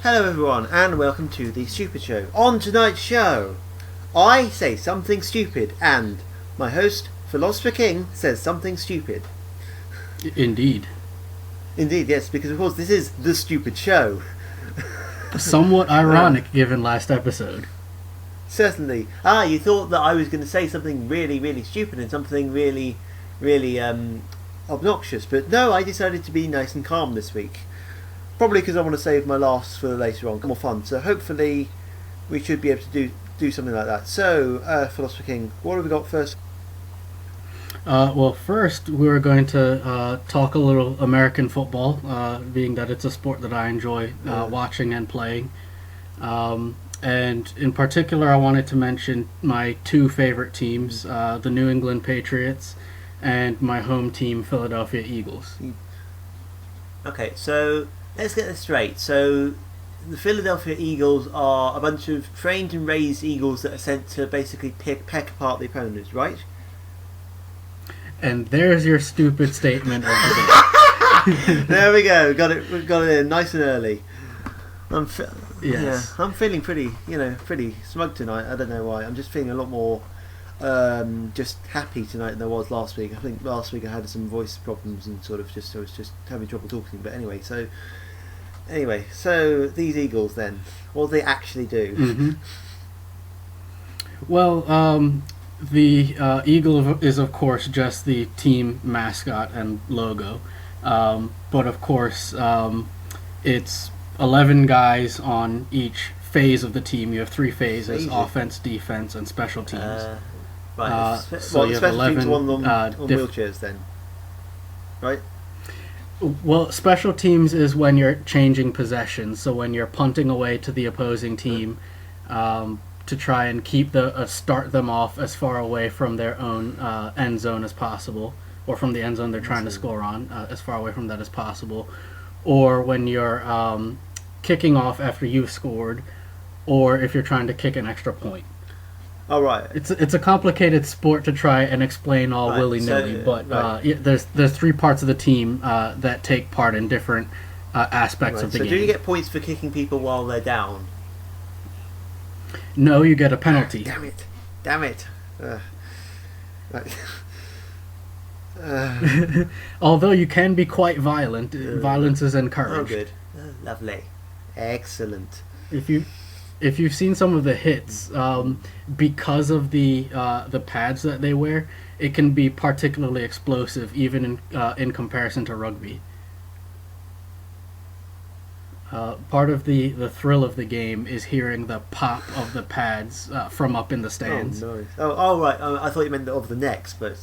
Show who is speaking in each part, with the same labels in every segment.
Speaker 1: Hello everyone and welcome to the Stupid Show. On tonight's show, I say something stupid and my host, Philosopher King, says something stupid.
Speaker 2: Indeed.
Speaker 1: Indeed, yes, because of course this is the Stupid Show.
Speaker 2: Somewhat ironic given last episode.
Speaker 1: Certainly. You thought that I was going to say something really, really stupid and something really, really obnoxious, but no, I decided to be nice and calm this week. Probably because I want to save my laughs for later on, more fun. So hopefully we should be able to do something like that. So, Philosopher King, what have we got first?
Speaker 2: Well, first we're going to talk a little American football, being that it's a sport that I enjoy watching and playing. And in particular, I wanted to mention my two favorite teams, the New England Patriots and my home team, Philadelphia Eagles.
Speaker 1: Okay, so let's get this straight. So the Philadelphia Eagles are a bunch of trained and raised eagles that are sent to basically peck apart the opponents, right?
Speaker 2: And there's your stupid statement of the day.
Speaker 1: There we go. Got it in nice and early.
Speaker 2: Yes.
Speaker 1: I'm feeling pretty smug tonight. I don't know why. I'm just feeling a lot more just happy tonight than I was last week. I think last week I had some voice problems and I was just having trouble talking. But anyway, so these Eagles then, what do they actually do?
Speaker 2: Mm-hmm. Well, the eagle is of course just the team mascot and logo, but of course it's 11 guys on each phase of the team. You have three phases: offense, defense, and special teams.
Speaker 1: Right.
Speaker 2: So you have 11
Speaker 1: on wheelchairs then, right?
Speaker 2: Well, special teams is when you're changing possessions. So when you're punting away to the opposing team to try and keep start them off as far away from their own end zone as possible, or from the end zone they're trying to score on, as far away from that as possible. Or when you're kicking off after you've scored, or if you're trying to kick an extra point.
Speaker 1: Oh, right.
Speaker 2: It's a complicated sport to try and explain all willy-nilly, but there's three parts of the team that take part in different aspects of the game.
Speaker 1: So do you get points for kicking people while they're down?
Speaker 2: No, you get a penalty.
Speaker 1: Damn it.
Speaker 2: Although you can be quite violent, violence is encouraged.
Speaker 1: Oh, good. Lovely. Excellent.
Speaker 2: If you've seen some of the hits, because of the pads that they wear, it can be particularly explosive, even in comparison to rugby. Part of the thrill of the game is hearing the pop of the pads from up in the stands.
Speaker 1: Oh, nice. Oh, right. I thought you meant of the necks, but...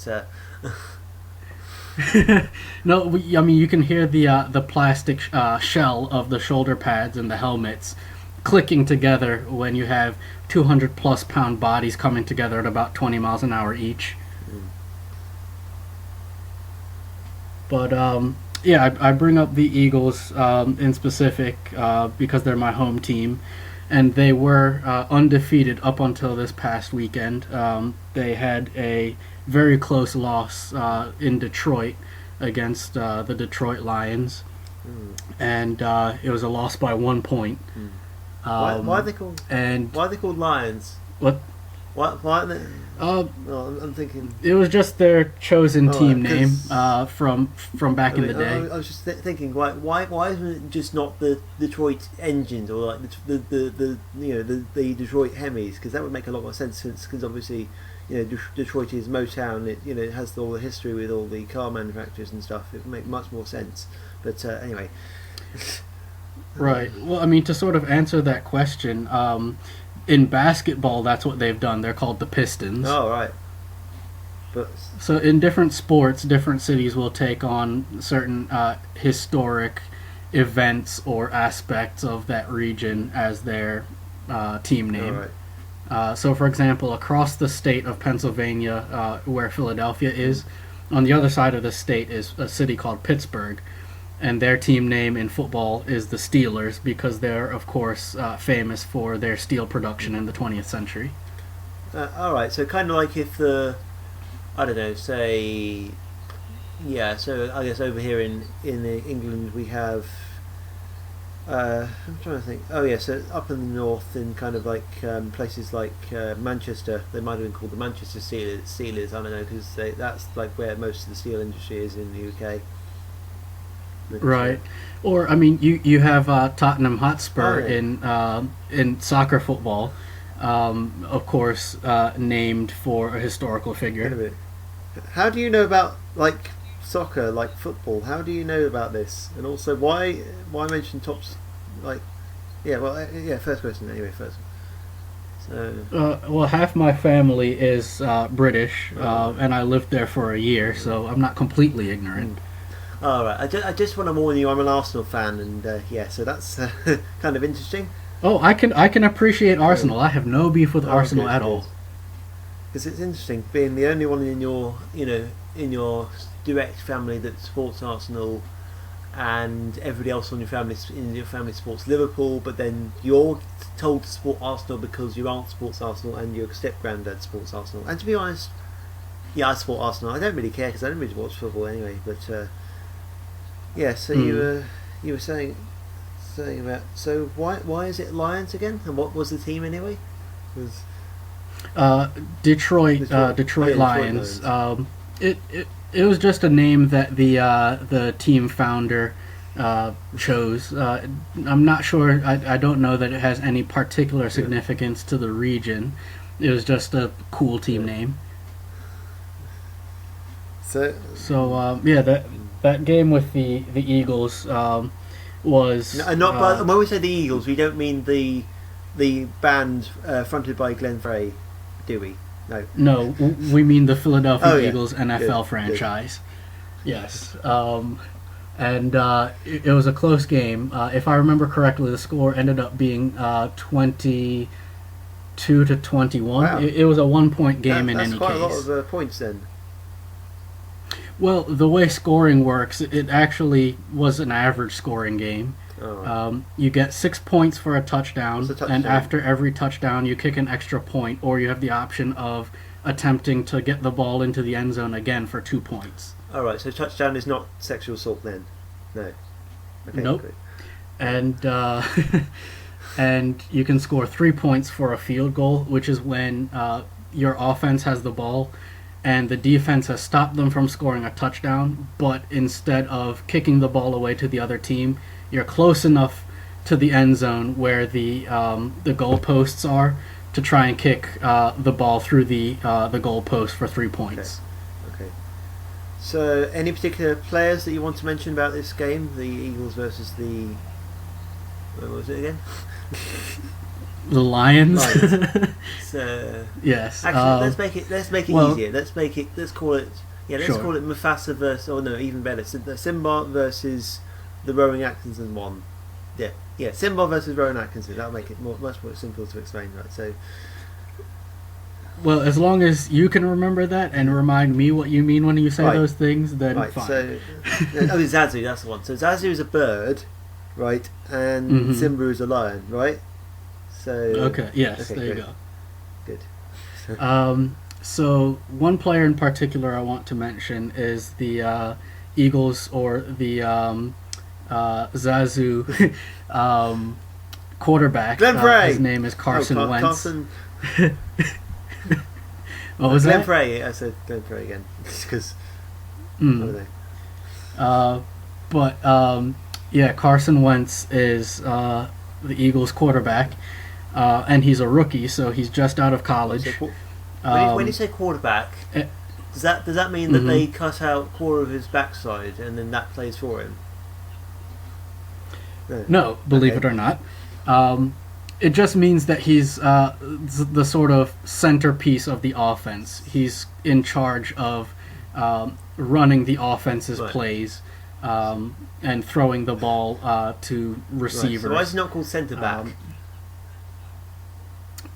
Speaker 2: No, I mean you can hear the plastic shell of the shoulder pads and the helmets clicking together when you have 200 plus pound bodies coming together at about 20 miles an hour each. But I bring up the Eagles in specific because they're my home team, and they were undefeated up until this past weekend. They had a very close loss in Detroit against the Detroit Lions, and it was a loss by 1 point.
Speaker 1: Why are they called Lions?
Speaker 2: What?
Speaker 1: Why are they? I'm thinking
Speaker 2: it was just their chosen team name from back in the day.
Speaker 1: I was just thinking, why isn't it just not the Detroit Engines or like the Detroit Hemis? Because that would make a lot more sense. Because obviously, Detroit is Motown. It has all the history with all the car manufacturers and stuff. It would make much more sense. But anyway.
Speaker 2: Right. Well, I mean, to sort of answer that question, in basketball, that's what they've done. They're called the Pistons.
Speaker 1: Oh, right. But
Speaker 2: so in different sports, different cities will take on certain historic events or aspects of that region as their team name.
Speaker 1: Oh, right.
Speaker 2: So, for example, across the state of Pennsylvania, where Philadelphia is, on the other side of the state is a city called Pittsburgh. And their team name in football is the Steelers because they're, of course, famous for their steel production in the 20th century.
Speaker 1: All right, so kind of like if I don't know, say, so I guess over here in England we have I'm trying to think. Oh yeah, so up in the north, in kind of like places like Manchester, they might have been called the Manchester Steelers. I don't know because that's like where most of the steel industry is in the UK.
Speaker 2: Right. Or I mean, you have Tottenham Hotspur
Speaker 1: Oh, yeah.
Speaker 2: in soccer football, of course, named for a historical
Speaker 1: Wait a
Speaker 2: figure.
Speaker 1: minute. How do you know about like soccer, like football? How do you know about this? And also, why mention tops? Like, yeah, well, yeah. First question anyway. First. So,
Speaker 2: Well, half my family is British,
Speaker 1: oh,
Speaker 2: and I lived there for a year, so I'm not completely ignorant.
Speaker 1: all right. I just want to warn you. I'm an Arsenal fan, and yeah, so that's kind of interesting.
Speaker 2: Oh, I can appreciate Arsenal.
Speaker 1: Yeah.
Speaker 2: I have no beef with
Speaker 1: Oh,
Speaker 2: Arsenal
Speaker 1: good,
Speaker 2: at
Speaker 1: good.
Speaker 2: all.
Speaker 1: Because it's interesting being the only one in your, in your direct family that supports Arsenal, and everybody else on your family in your family supports Liverpool, but then you're told to support Arsenal because your aunt supports Arsenal and your step granddad supports Arsenal. And to be honest, yeah, I support Arsenal. I don't really care because I don't really watch football anyway. But yeah, so
Speaker 2: Hmm.
Speaker 1: you were saying about, so why is it Lions again? And what was the team anyway? Was
Speaker 2: Detroit
Speaker 1: Detroit? Oh
Speaker 2: Detroit
Speaker 1: yeah, Detroit
Speaker 2: Lions.
Speaker 1: Lions.
Speaker 2: It was just a name that the team founder chose. I'm not sure. I don't know that it has any particular
Speaker 1: Yeah,
Speaker 2: significance to the region. It was just a cool team
Speaker 1: yeah.
Speaker 2: name.
Speaker 1: So
Speaker 2: So yeah, that game with the Eagles was
Speaker 1: and not by, when we say the Eagles, we don't mean the band fronted by Glenn Frey, do we? No.
Speaker 2: no, we mean the
Speaker 1: Oh
Speaker 2: Philadelphia
Speaker 1: yeah,
Speaker 2: Eagles
Speaker 1: good,
Speaker 2: NFL
Speaker 1: good.
Speaker 2: franchise. Yes. And it was a close game. If I remember correctly, the score ended up being 22-21.
Speaker 1: Wow,
Speaker 2: It was a 1 point game in
Speaker 1: that's
Speaker 2: any
Speaker 1: quite a lot
Speaker 2: case.
Speaker 1: of points then.
Speaker 2: Well, the way scoring works, it actually was an average scoring game.
Speaker 1: All right.
Speaker 2: You get 6 points for a touchdown,
Speaker 1: What's a
Speaker 2: and
Speaker 1: touchdown?
Speaker 2: after every touchdown, you kick an extra point, or you have the option of attempting to get the ball into the end zone again for 2 points.
Speaker 1: All right. So touchdown is not sexual assault then. No. Okay.
Speaker 2: Nope.
Speaker 1: Good.
Speaker 2: And and you can score 3 points for a field goal, which is when your offense has the ball and the defense has stopped them from scoring a touchdown, but instead of kicking the ball away to the other team, you're close enough to the end zone where the goalposts are to try and kick the ball through the goalpost for 3 points.
Speaker 1: Okay. So any particular players that you want to mention about this game, the Eagles versus the, what was it again?
Speaker 2: The Lions.
Speaker 1: Lions. So
Speaker 2: Yes.
Speaker 1: actually, let's make it
Speaker 2: well,
Speaker 1: easier. Let's call it, yeah, let's
Speaker 2: sure.
Speaker 1: call it Mufasa versus, or no, even better, Simba versus the Rowan Atkinson one. Yeah, Simba versus Rowan Atkinson. That'll make it much more simple to explain, right? So,
Speaker 2: Well, as long as you can remember that and remind me what you mean when you say
Speaker 1: right,
Speaker 2: those things, then
Speaker 1: right.
Speaker 2: fine.
Speaker 1: So, Zazu, that's the one. So Zazu is a bird, right, and
Speaker 2: Mhm.
Speaker 1: Simba is a lion, right? So
Speaker 2: Okay, yes,
Speaker 1: okay,
Speaker 2: there you
Speaker 1: good,
Speaker 2: go.
Speaker 1: good.
Speaker 2: So one player in particular I want to mention is the Eagles or the Zazu quarterback.
Speaker 1: Glenn Frey.
Speaker 2: His name is Carson Wentz.
Speaker 1: Carson.
Speaker 2: What was
Speaker 1: Glenn
Speaker 2: that?
Speaker 1: Frey. I said Glenn Frey again because I
Speaker 2: Mm.
Speaker 1: don't know.
Speaker 2: But yeah, Carson Wentz is the Eagles quarterback, and he's a rookie, so he's just out of college.
Speaker 1: So, when you say quarterback,
Speaker 2: eh,
Speaker 1: does that mean that
Speaker 2: mhm.
Speaker 1: they cut out a quarter of his backside and then that plays for him?
Speaker 2: No, believe
Speaker 1: Okay.
Speaker 2: it or not. It just means that he's the sort of centerpiece of the offense. He's in charge of running the offense's
Speaker 1: Right.
Speaker 2: plays and throwing the ball to
Speaker 1: Right.
Speaker 2: receivers.
Speaker 1: So why is he not called centre back?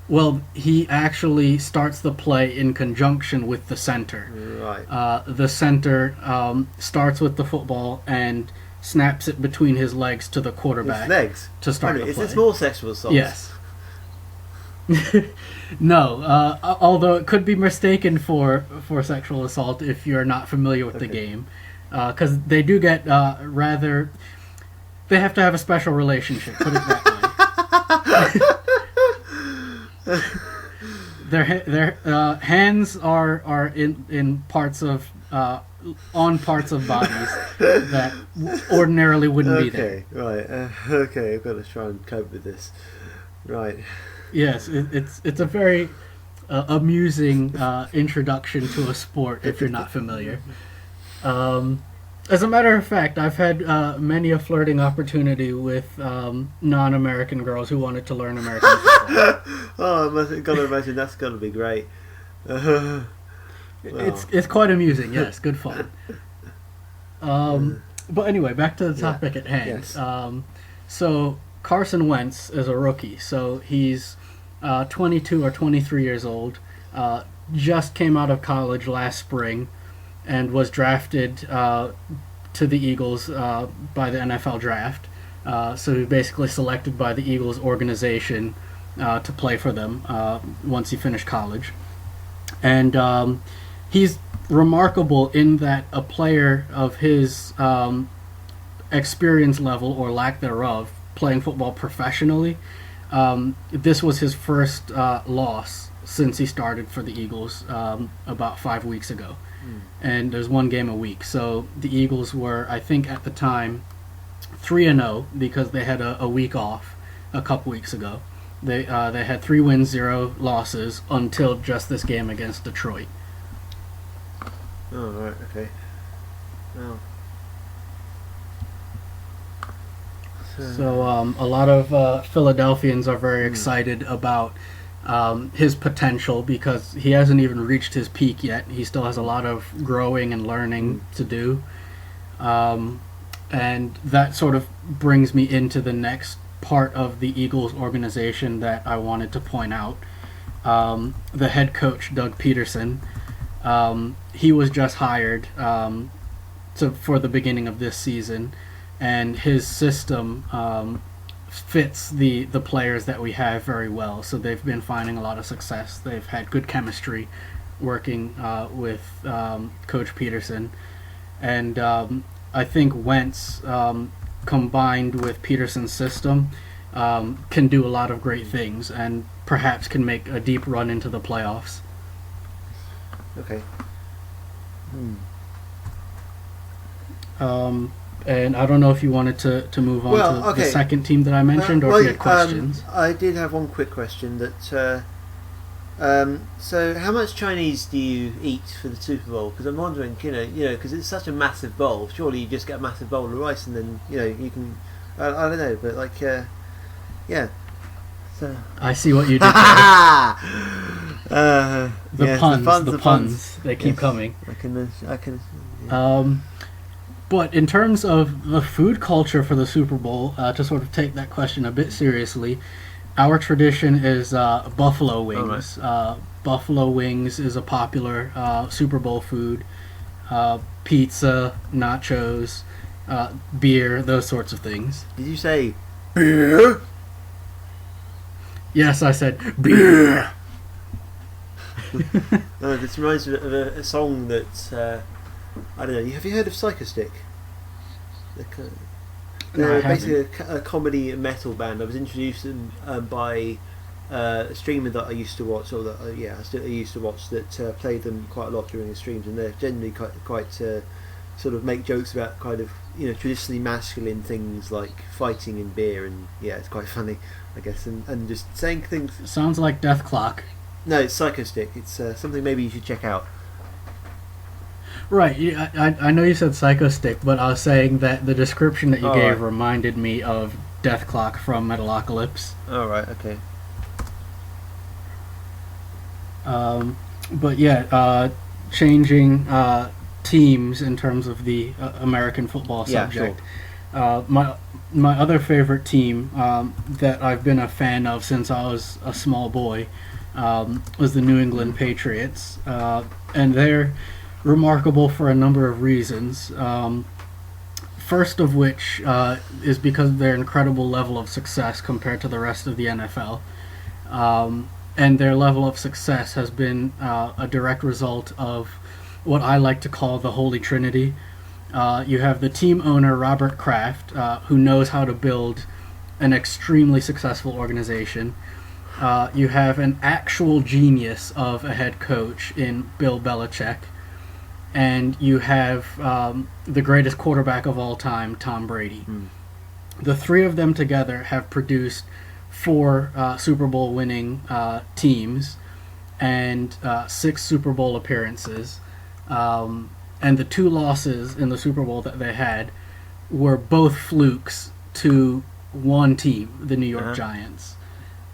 Speaker 2: Well, he actually starts the play in conjunction with the center.
Speaker 1: Right.
Speaker 2: The center starts with the football and snaps it between his legs to the quarterback
Speaker 1: His legs.
Speaker 2: to start the
Speaker 1: Is
Speaker 2: play.
Speaker 1: this more sexual assault?
Speaker 2: Yes. No, although it could be mistaken for sexual assault if you're not familiar with the
Speaker 1: Okay.
Speaker 2: game, because they do get rather. They have to have a special relationship. Put it that way. Their hands are in parts of on parts of bodies that ordinarily wouldn't be there.
Speaker 1: Okay, right. Okay, I've got to try and cope with this. Right.
Speaker 2: Yes, it's a very amusing introduction to a sport if you're not familiar. As a matter of fact, I've had many a flirting opportunity with non-American girls who wanted to learn American football.
Speaker 1: Oh, I've got to imagine that's got to be great. Wow.
Speaker 2: It's quite amusing, yes, good fun. But anyway, back to the topic at hand.
Speaker 1: Yes.
Speaker 2: So Carson Wentz is a rookie, so he's 22 or 23 years old, just came out of college last spring, and was drafted to the Eagles by the NFL draft. So he was basically selected by the Eagles organization to play for them once he finished college. And he's remarkable in that a player of his experience level, or lack thereof, playing football professionally, this was his first loss since he started for the Eagles about 5 weeks ago. And there's one game a week. So the Eagles were, I think at the time, 3-0 because they had a week off a couple weeks ago. They had 3 wins, 0 losses until just this game against Detroit.
Speaker 1: Oh, right, okay. Well.
Speaker 2: So a lot of Philadelphians are very excited about his potential because he hasn't even reached his peak yet. He still has a lot of growing and learning to do. And that sort of brings me into the next part of the Eagles organization that I wanted to point out. The head coach, Doug Peterson, he was just hired for the beginning of this season, and his system fits the players that we have very well. So they've been finding a lot of success. They've had good chemistry working with Coach Peterson. And I think Wentz, combined with Peterson's system, can do a lot of great things and perhaps can make a deep run into the playoffs.
Speaker 1: Okay.
Speaker 2: And I don't know if you wanted to move on to the second team that I mentioned, or if you had questions.
Speaker 1: I did have one quick question. That so how much Chinese do you eat for the Super Bowl? Because I'm wondering, because it's such a massive bowl. Surely you just get a massive bowl of rice, and then you can. I don't know, but yeah. So.
Speaker 2: I see what you did there. The puns. They keep coming. I can. Yeah. But in terms of the food culture for the Super Bowl, to sort of take that question a bit seriously, our tradition is buffalo wings. Right. Buffalo wings is a popular Super Bowl food. Pizza, nachos, beer, those sorts of things.
Speaker 1: Did you say beer?
Speaker 2: Yes, I said beer.
Speaker 1: No, this reminds me of a song that I don't know. Have you heard of Psychostick? They're basically a comedy metal band. I was introduced to them by a streamer that I used to watch, or that I used to watch, that played them quite a lot during the streams, and they're generally quite sort of make jokes about kind of traditionally masculine things like fighting and beer, and it's quite funny, I guess, and just saying things.
Speaker 2: Sounds like Death Clock.
Speaker 1: No, it's Psychostick. It's something maybe you should check out.
Speaker 2: Right, I know you said Psychostick, but I was saying that the description that you gave reminded me of Death Clock from Metalocalypse.
Speaker 1: Oh, right, okay.
Speaker 2: But changing teams in terms of the American football subject. Sure. My other favorite team that I've been a fan of since I was a small boy was the New England Patriots, and they're remarkable for a number of reasons. First of which is because of their incredible level of success compared to the rest of the NFL. And their level of success has been a direct result of what I like to call the Holy Trinity. You have the team owner, Robert Kraft, who knows how to build an extremely successful organization. You have an actual genius of a head coach in Bill Belichick. And you have the greatest quarterback of all time, Tom Brady. The three of them together have produced 4 Super Bowl winning teams and 6 Super Bowl appearances. And the 2 losses in the Super Bowl that they had were both flukes to one team, the New York Giants.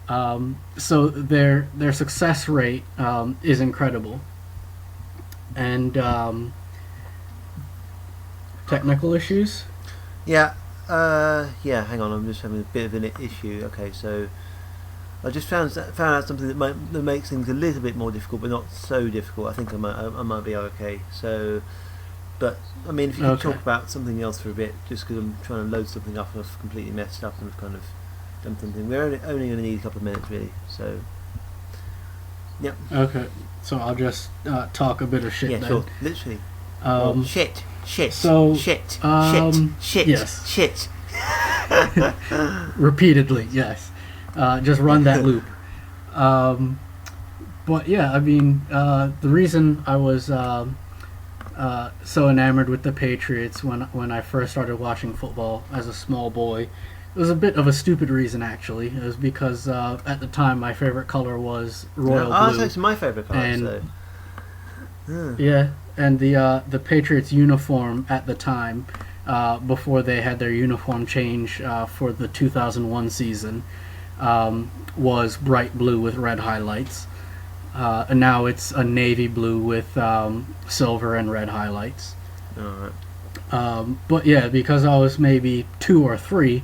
Speaker 2: So their success rate is incredible. And technical issues?
Speaker 1: Yeah, hang on, I'm just having a bit of an issue. Okay, so I just found out something that makes things a little bit more difficult, but not so difficult. I think I might be okay. So, but I mean, if you could talk about something else for a bit, just because I'm trying to load something up and I've completely messed up and I've kind of done something. We're only going to need a couple of minutes, really. So, yep.
Speaker 2: Okay, so I'll just talk a bit of shit.
Speaker 1: Yeah,
Speaker 2: then.
Speaker 1: sure. Literally. Shit.
Speaker 2: So,
Speaker 1: shit.
Speaker 2: Yes.
Speaker 1: Shit.
Speaker 2: Repeatedly, yes. Just run that loop. But yeah, I mean, the reason I was so enamored with the Patriots when I first started watching football as a small boy, it was a bit of a stupid reason, actually. It was because at the time my favorite color was royal blue.
Speaker 1: That's my favorite color.
Speaker 2: And, yeah, and the Patriots uniform at the time, before they had their uniform change for the 2001 season, was bright blue with red highlights. And now it's a navy blue with silver and red highlights.
Speaker 1: All
Speaker 2: right. But yeah, because I was maybe 2 or 3,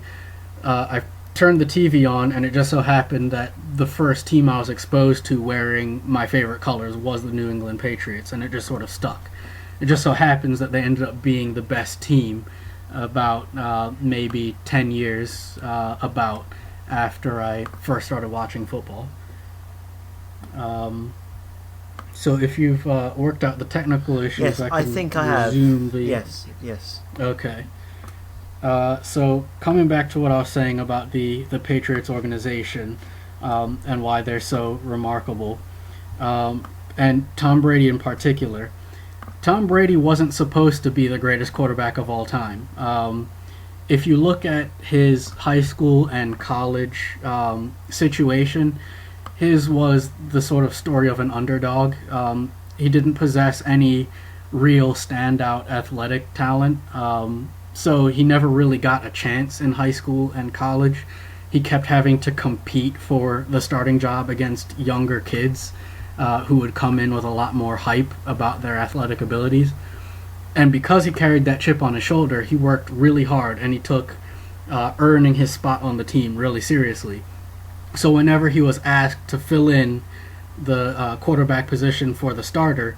Speaker 2: I turned the TV on, and it just so happened that the first team I was exposed to wearing my favorite colors was the New England Patriots, and it just sort of stuck. It just so happens that they ended up being the best team about maybe 10 years after I first started watching football. So if you've worked out the technical issues,
Speaker 1: yes,
Speaker 2: I
Speaker 1: think I have. Yes.
Speaker 2: Okay. So coming back to what I was saying about the Patriots organization and why they're so remarkable, and Tom Brady in particular. Tom Brady wasn't supposed to be the greatest quarterback of all time. If you look at his high school and college situation, his was the sort of story of an underdog. He didn't possess any real standout athletic talent, so he never really got a chance in high school and college. He kept having to compete for the starting job against younger kids who would come in with a lot more hype about their athletic abilities. And because he carried that chip on his shoulder, he worked really hard, and he took earning his spot on the team really seriously. So whenever he was asked to fill in the quarterback position for the starter,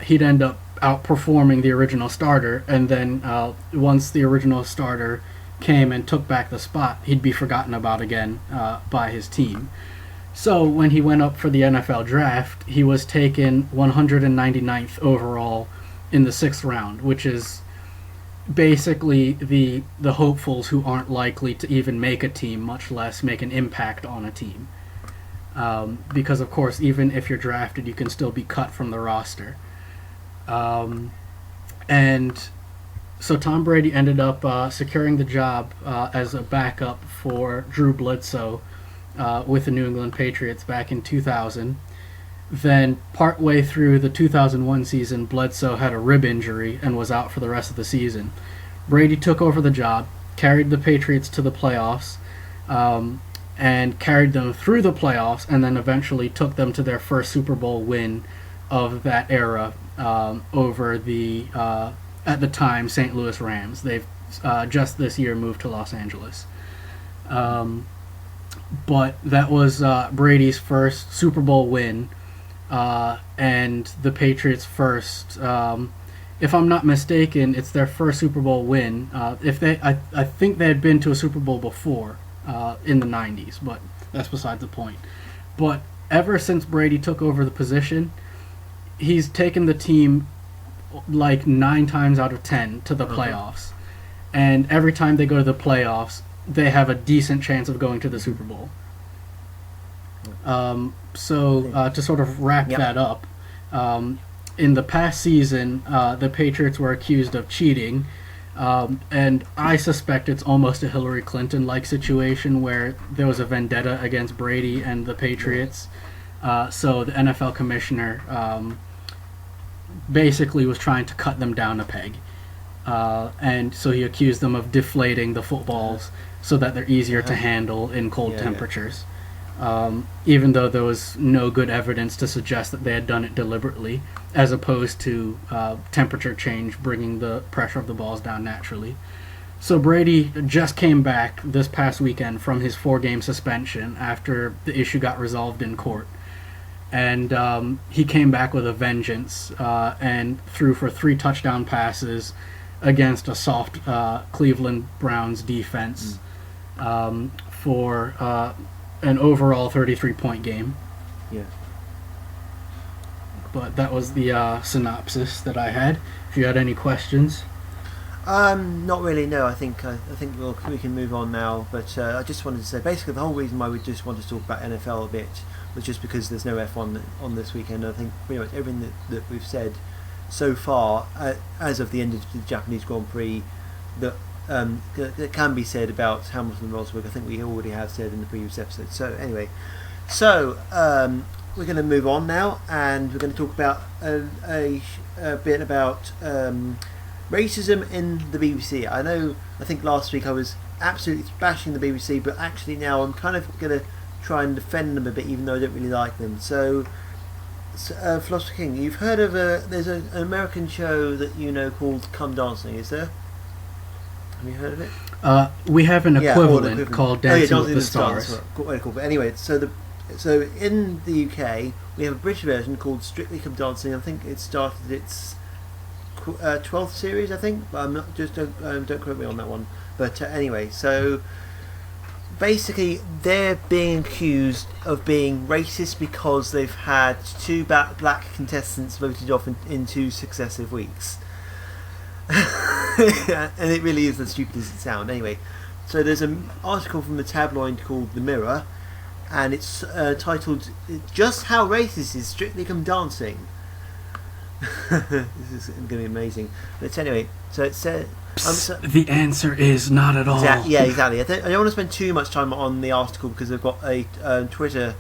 Speaker 2: he'd end up outperforming the original starter, and then once the original starter came and took back the spot, he'd be forgotten about again by his team. So when he went up for the NFL draft, he was taken 199th overall in the 6th round, which is basically the hopefuls who aren't likely to even make a team, much less make an impact on a team. Because, of course, even if you're drafted, you can still be cut from the roster. And so Tom Brady ended up securing the job as a backup for Drew Bledsoe with the New England Patriots back in 2000. Then, partway through the 2001 season, Bledsoe had a rib injury and was out for the rest of the season. Brady took over the job, carried the Patriots to the playoffs, and carried them through the playoffs, and then eventually took them to their first Super Bowl win of that era over the, at the time, St. Louis Rams. They've just this year moved to Los Angeles. But that was Brady's first Super Bowl win, and the Patriots' first, if I'm not mistaken, it's their first Super Bowl win. I think they had been to a Super Bowl before in the 90s, but that's beside the point. But ever since Brady took over the position, he's taken the team like 9 times out of 10 to the playoffs. And every time they go to the playoffs, they have a decent chance of going to the Super Bowl. To sort of wrap that up, in the past season, the Patriots were accused of cheating, and I suspect it's almost a Hillary Clinton-like situation where there was a vendetta against Brady and the Patriots. So the NFL commissioner basically was trying to cut them down a peg. And so he accused them of deflating the footballs so that they're easier to handle in cold temperatures. Even though there was no good evidence to suggest that they had done it deliberately, as opposed to temperature change bringing the pressure of the balls down naturally. So Brady just came back this past weekend from his 4-game suspension after the issue got resolved in court. And he came back with a vengeance and threw for 3 touchdown passes against a soft Cleveland Browns defense for an overall 33-point game.
Speaker 1: Yeah.
Speaker 2: But that was the synopsis that I had. If you had any questions.
Speaker 1: Not really. No, I think we can move on now. But I just wanted to say, basically, the whole reason why we just wanted to talk about NFL a bit was just because there's no F1 on this weekend. I think pretty much everything that we've said so far, as of the end of the Japanese Grand Prix, that can be said about Hamilton and Rosberg. I think we already have said in the previous episode. So anyway, we're going to move on now, and we're going to talk about a bit about racism in the BBC. I think last week I was absolutely bashing the BBC, but actually now I'm kind of going to try and defend them a bit, even though I don't really like them. So Philosopher King, you've heard of there's an American show that you know called Come Dancing, is there? Have you heard of it?
Speaker 2: We have an equivalent called Dancing with the Stars.
Speaker 1: Quite cool. But anyway, so in the UK we have a British version called Strictly Come Dancing. I think it started its 12th series, I think, but I'm not don't quote me on that one. But anyway, so basically they're being accused of being racist because they've had 2 black contestants voted off in 2 successive weeks. And it really is as stupid as it sounds. Anyway, so there's an article from the tabloid called The Mirror, and it's titled "Just How Racist Is Strictly Come Dancing." This is going to be amazing. But anyway, so it said
Speaker 2: the answer is not at all.
Speaker 1: Exactly. I don't want to spend too much time on the article because they've got a Twitter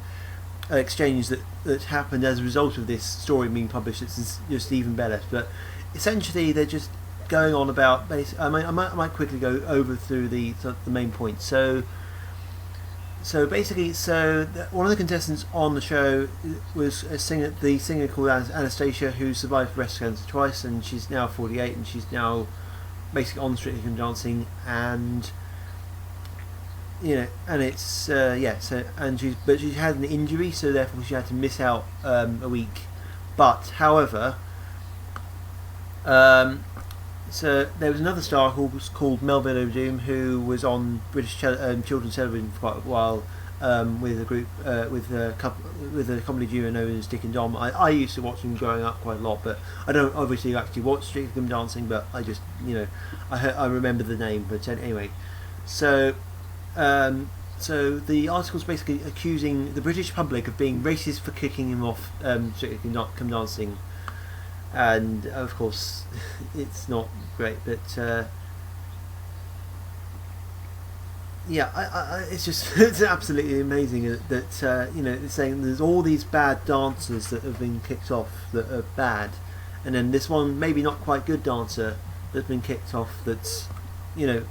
Speaker 1: exchange that happened as a result of this story being published. It's just even better. But essentially, they're just going on about. I might quickly go over through the main points. So basically, one of the contestants on the show was the singer called Anastasia, who survived breast cancer twice, and she's now 48, and she's now basically on Strictly Come Dancing, and and it's but she had an injury, so therefore she had to miss out a week. But however, so there was another star called Melvin O'Doom, who was on British children's television for quite a while with a group with a comedy duo known as Dick and Dom. I used to watch them growing up quite a lot, but I don't obviously actually watch Strictly Come Dancing, but I just I remember the name. But anyway, so the article's basically accusing the British public of being racist for kicking him off Strictly Come Dancing. And of course, it's not great, but it's absolutely amazing that it's saying there's all these bad dancers that have been kicked off that are bad, and then this one maybe not quite good dancer that's been kicked off that's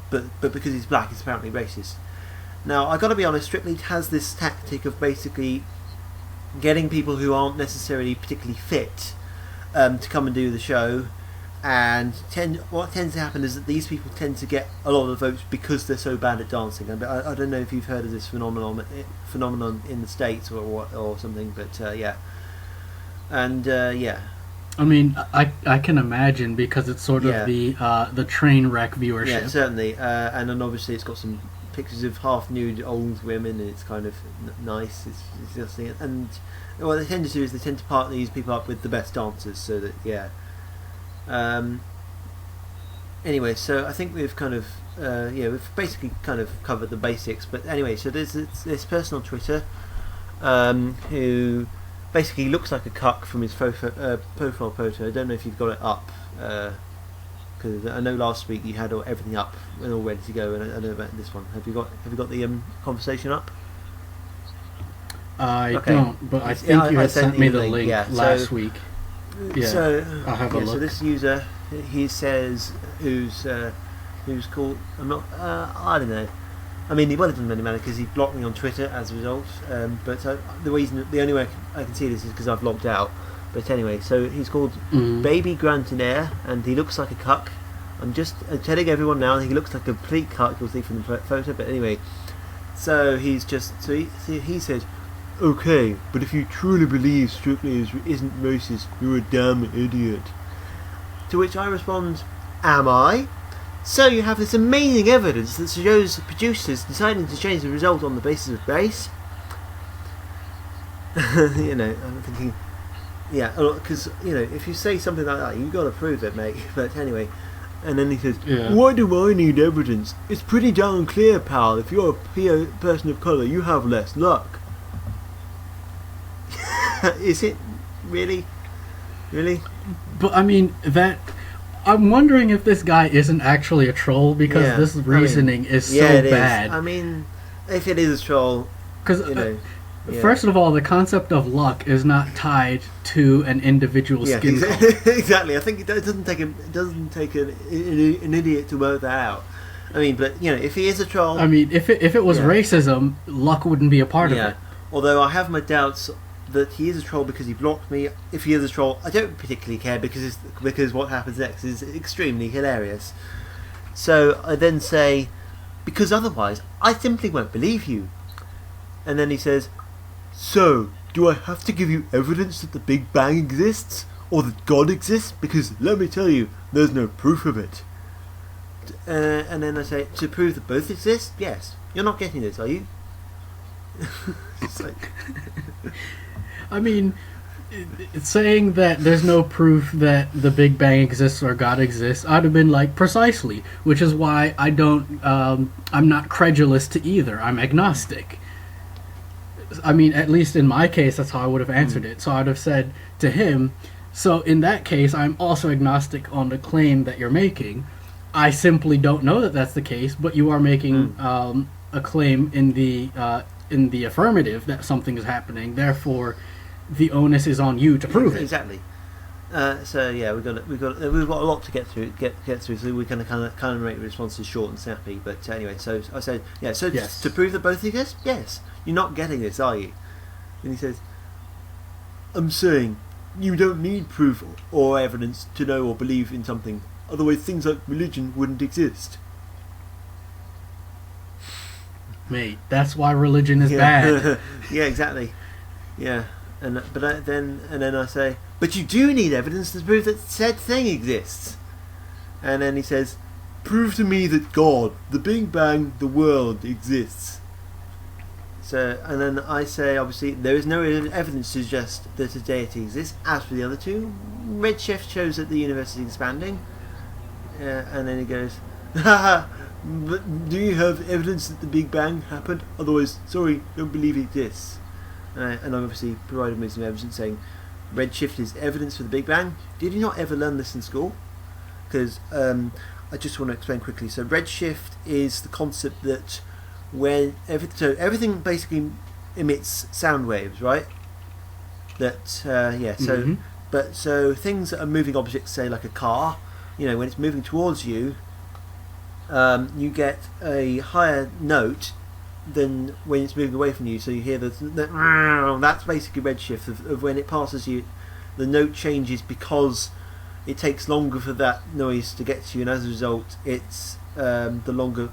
Speaker 1: but because he's black he's apparently racist. Now I got to be honest, Strictly has this tactic of basically getting people who aren't necessarily particularly fit to come and do the show, and what tends to happen is that these people tend to get a lot of votes because they're so bad at dancing. I don't know if you've heard of this phenomenon in the States or something, but
Speaker 2: I mean, I can imagine because it's sort of the train wreck viewership.
Speaker 1: Yeah, certainly, and then obviously it's got some pictures of half nude old women, and it's kind of nice. It's just, and what they tend to do is they tend to partner these people up with the best dancers, so that Anyway, so I think we've kind of we've basically kind of covered the basics. But anyway, so there's this person on Twitter who basically looks like a cuck from his profile photo. I don't know if you've got it up, because I know last week you had everything up and all ready to go, and I know about this one. Have you got the conversation up?
Speaker 2: I don't, but I think you had sent me the link last week. Yeah,
Speaker 1: so
Speaker 2: I'll have a look.
Speaker 1: So this user, he says, who's called, I'm not, I don't know. I mean, it doesn't really matter because he blocked me on Twitter as a result. But the only way I can see this is because I've logged out. But anyway, so he's called Baby Grantinaire, and he looks like a cuck. I'm just telling everyone now, he looks like a complete cuck. You'll see from the photo. But anyway, so he said, "Okay, but if you truly believe Strictly isn't racist, you're a damn idiot." To which I respond, "Am I? So you have this amazing evidence that shows producers deciding to change the result on the basis of race?" I'm thinking, yeah, because if you say something like that, you've got to prove it, mate. But anyway, and then he says, "Why do I need evidence? It's pretty darn clear, pal. If you're a person of colour, you have less luck." Is it really?
Speaker 2: But I mean I'm wondering if this guy isn't actually a troll, because this reasoning is so bad.
Speaker 1: I mean, if it is a troll,
Speaker 2: because first of all, the concept of luck is not tied to an individual skin color.
Speaker 1: Exactly. I think it doesn't take an idiot to work that out. I mean, but if he is a troll,
Speaker 2: I mean, if it was racism, luck wouldn't be a part of it.
Speaker 1: Although I have my doubts that he is a troll because he blocked me. If he is a troll, I don't particularly care because what happens next is extremely hilarious. So I then say, because otherwise I simply won't believe you. And then he says, "So, do I have to give you evidence that the Big Bang exists? Or that God exists? Because let me tell you, there's no proof of it." And then I say, "To prove that both exist? Yes." You're not getting this, are you? It's like...
Speaker 2: I mean, saying that there's no proof that the Big Bang exists or God exists, I'd have been like, precisely, which is why I'm not credulous to either. I'm agnostic. I mean, at least in my case, that's how I would have answered it. So I'd have said to him, so in that case, I'm also agnostic on the claim that you're making. I simply don't know that that's the case, but you are making a claim in the affirmative that something is happening. Therefore, the onus is on you to prove it.
Speaker 1: Exactly. So yeah, we've got a lot to get through. So we're going to kind of make responses short and snappy. But anyway, so I said, yeah. So
Speaker 2: yes.
Speaker 1: To prove that both exist, yes. You're not getting this, are you? And he says, "I'm saying you don't need proof or evidence to know or believe in something. Otherwise, things like religion wouldn't exist."
Speaker 2: Mate, that's why religion is bad.
Speaker 1: Yeah, exactly. Yeah, and then I say, "But you do need evidence to prove that said thing exists." And then he says, "Prove to me that God, the Big Bang, the world exists." So, and then I say, obviously, there is no evidence to suggest that a deity exists. As for the other two, redshift shows that the universe is expanding. And then he goes, "Haha, but do you have evidence that the Big Bang happened? Otherwise, sorry, don't believe it exists." And I obviously provided me some evidence saying, redshift is evidence for the Big Bang. Did you not ever learn this in school? Because I just want to explain quickly. So redshift is the concept that everything basically emits sound waves, right? So things that are moving objects, say like a car, when it's moving towards you, you get a higher note than when it's moving away from you. So you hear that's basically redshift of when it passes you, the note changes because it takes longer for that noise to get to you, and as a result, it's the longer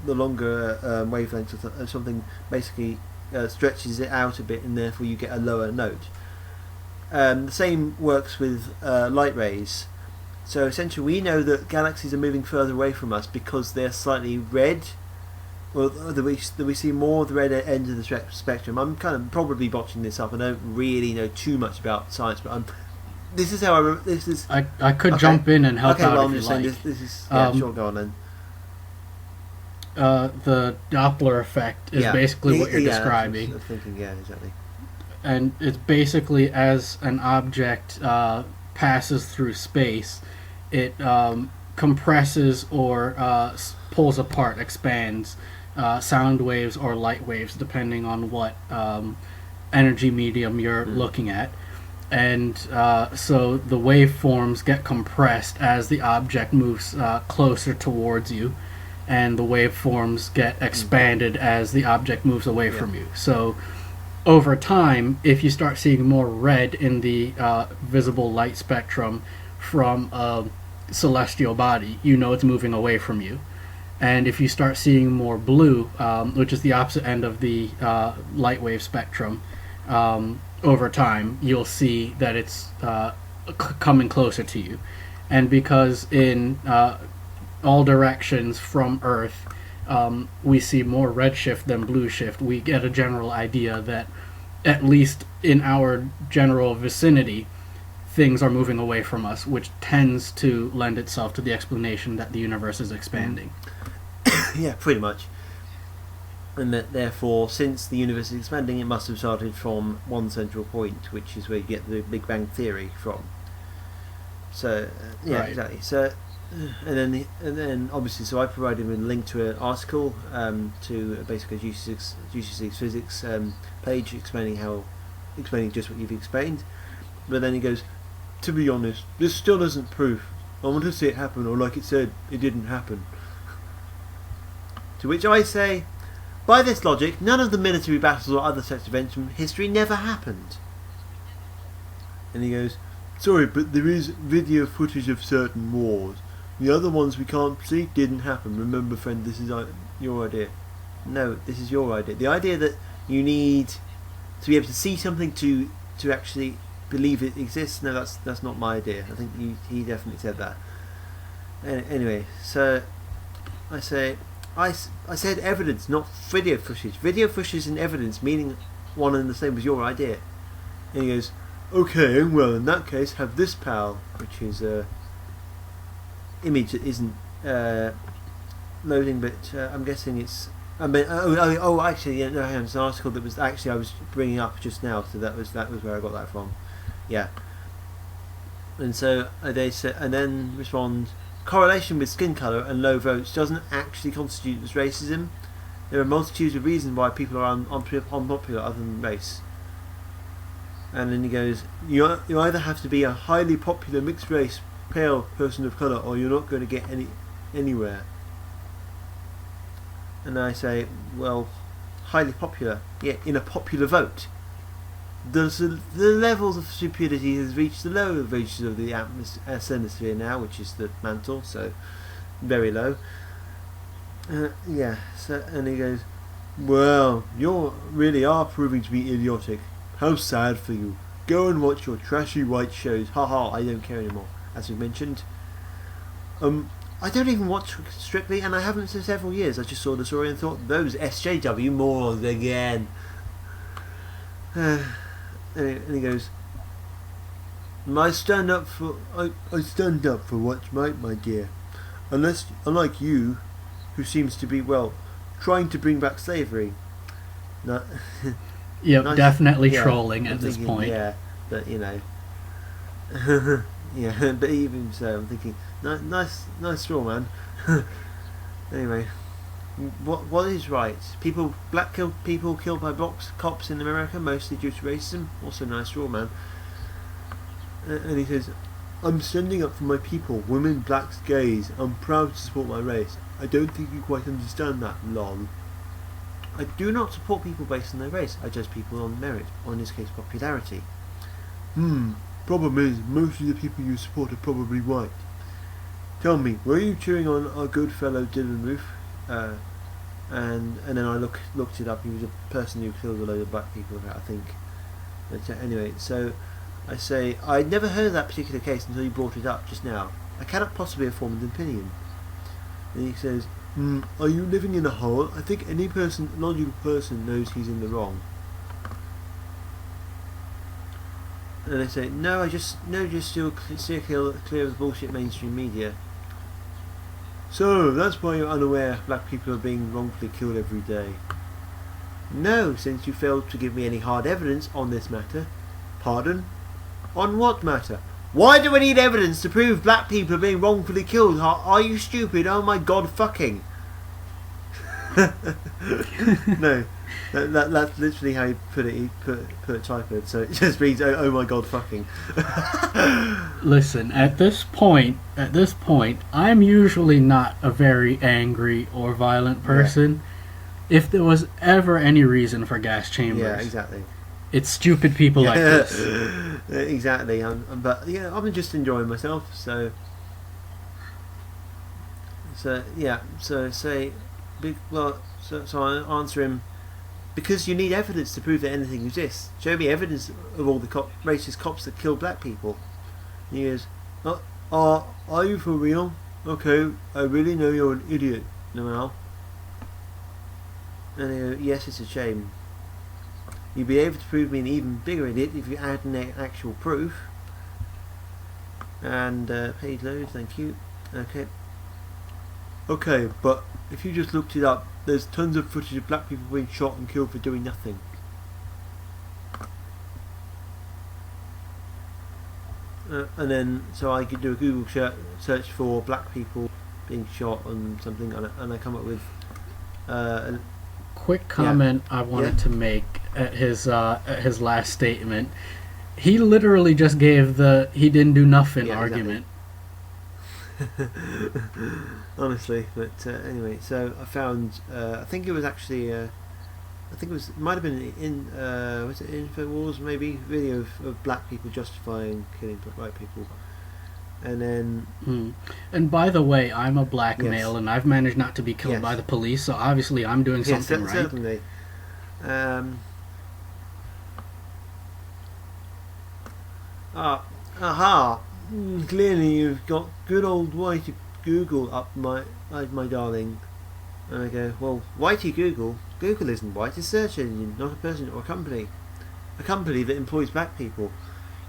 Speaker 1: wavelength or something basically stretches it out a bit, and therefore you get a lower note. The same works with light rays. So essentially, we know that galaxies are moving further away from us because they're slightly red. Well, that we see more of the red end of the spectrum. I'm kind of probably botching this up. I don't really know too much about science, but I'm this is how I remember. This is.
Speaker 2: I could jump in and help out
Speaker 1: well,
Speaker 2: if
Speaker 1: I'm
Speaker 2: you
Speaker 1: just
Speaker 2: like.
Speaker 1: saying this is. Yeah, sure, go on then.
Speaker 2: The Doppler effect is basically what you're describing.
Speaker 1: I'm thinking, yeah, exactly.
Speaker 2: And it's basically as an object passes through space, it compresses or pulls apart, expands sound waves or light waves, depending on what energy medium you're looking at. And so the waveforms get compressed as the object moves closer towards you, and the waveforms get expanded as the object moves away from you. So over time, if you start seeing more red in the visible light spectrum from a celestial body, you know it's moving away from you. And if you start seeing more blue, which is the opposite end of the light wave spectrum, over time, you'll see that it's coming closer to you. And because in all directions from Earth, we see more redshift than blue shift, we get a general idea that at least in our general vicinity, things are moving away from us, which tends to lend itself to the explanation that the universe is expanding.
Speaker 1: Yeah, pretty much. And that therefore, since the universe is expanding, it must have started from one central point, which is where you get the Big Bang Theory from. So,
Speaker 2: Right.
Speaker 1: exactly. So, and then obviously, so I provided him a link to an article to basically GC6 physics page explaining just what you've explained. But then he goes, to be honest, this still isn't proof. I want to see it happen, or like it said, it didn't happen. To which I say, by this logic, none of the military battles or other such events from history never happened. And he goes, sorry, but there is video footage of certain wars. The other ones we can't see didn't happen. Remember, friend, this is your idea. No, this is your idea. The idea that you need to be able to see something to actually believe it exists, no, that's not my idea. I think he definitely said that. Anyway, so I say, I said evidence, not video footage. Video footage and evidence meaning one and the same as your idea. And he goes, okay, well, in that case, have this pal, which is image that isn't loading, but I'm guessing it's. Actually, yeah, no, it's an article that was actually I was bringing up just now, so that was where I got that from. Yeah. And so they say, and then respond. Correlation with skin colour and low votes doesn't actually constitute as racism. There are multitudes of reasons why people are unpopular other than race. And then he goes, you either have to be a highly popular mixed race pale person of colour, or you're not going to get anywhere. And I say, well, highly popular, yeah, in a popular vote. The levels of stupidity has reached the lower reaches of the atmosphere now, which is the mantle, so very low. Yeah, so, and he goes, well, you really are proving to be idiotic. How sad for you. Go and watch your trashy white shows. Haha, I don't care anymore, as we mentioned. I don't even watch Strictly, and I haven't for several years. I just saw the story and thought, those SJW morons again. And he goes, I stand up for what's right, my dear. Unlike you, who seems to be, well, trying to bring back slavery. No,
Speaker 2: Yep,
Speaker 1: nice,
Speaker 2: trolling at this point.
Speaker 1: Yeah, but you know, yeah, but even so, I'm thinking, nice straw man. Anyway, what is right? Black people killed by cops in America, mostly due to racism. Also, nice straw man. And he says, I'm standing up for my people, women, blacks, gays. I'm proud to support my race. I don't think you quite understand that, lol. I do not support people based on their race. I judge people on merit, or in this case, popularity. Problem is, most of the people you support are probably white. Tell me, were you cheering on our good fellow Dylan Roof? And then I looked it up. He was a person who killed a load of black people, I think. But anyway, so I say, I'd never heard of that particular case until you brought it up just now. I cannot possibly have formed an opinion. And he says, are you living in a hole? I think any logical person knows he's in the wrong. And they say, no, just steer clear of the bullshit mainstream media. So, that's why you're unaware black people are being wrongfully killed every day. No, since you failed to give me any hard evidence on this matter. Pardon? On what matter? Why do we need evidence to prove black people are being wrongfully killed? Are you stupid? Oh my god, fucking. No, that's literally how you put it. You put it typed, so it just reads, oh my god, fucking.
Speaker 2: Listen, at this point, I'm usually not a very angry or violent person. Yeah. If there was ever any reason for gas chambers,
Speaker 1: yeah, exactly.
Speaker 2: It's stupid people like this.
Speaker 1: Exactly. But yeah, I'm just enjoying myself. So yeah. So say, so I answer him, because you need evidence to prove that anything exists. Show me evidence of all the racist cops that kill black people. And he goes, are you for real? Okay, I really know you're an idiot, Noel. And he goes, yes, it's a shame. You'd be able to prove me an even bigger idiot if you add an actual proof. And page load, thank you. Okay, but if you just looked it up, there's tons of footage of black people being shot and killed for doing nothing. And then, so I could do a Google search for black people being shot and something, and I come up with...
Speaker 2: Quick comment I wanted to make at his last statement. He literally just gave the he didn't do nothing argument.
Speaker 1: Exactly. Honestly, but anyway, so I found I think it was actually it might have been in was it InfoWars, maybe, video of black people justifying killing white people. And then
Speaker 2: and by the way, I'm a black male and I've managed not to be killed by the police, so obviously I'm doing something right.
Speaker 1: Certainly. Clearly you've got good old Whitey Google up, my darling. And I go, well, Whitey Google isn't white, it's a search engine, not a person or a company that employs black people.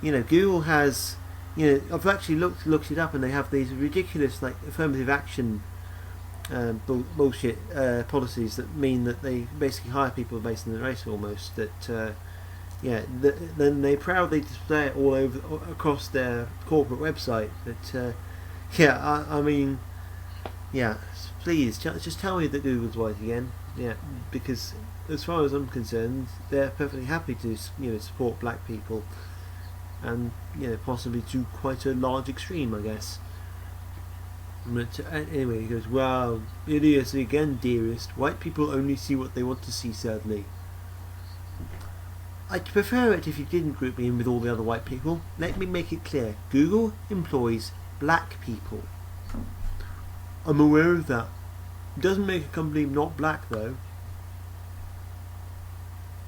Speaker 1: You know, Google has, you know, I've actually looked it up, and they have these ridiculous, like, affirmative action bullshit policies that mean that they basically hire people based on their race almost. Then they proudly display it all across their corporate website. But I mean, please just tell me that Google's white again. Yeah, because as far as I'm concerned, they're perfectly happy to support black people, and possibly to quite a large extreme, I guess. But anyway, he goes, "Wow, idiocy again, dearest. White people only see what they want to see, sadly. I'd prefer it if you didn't group me in with all the other white people. Let me make it clear. Google employs black people. I'm aware of that. It doesn't make a company not black, though."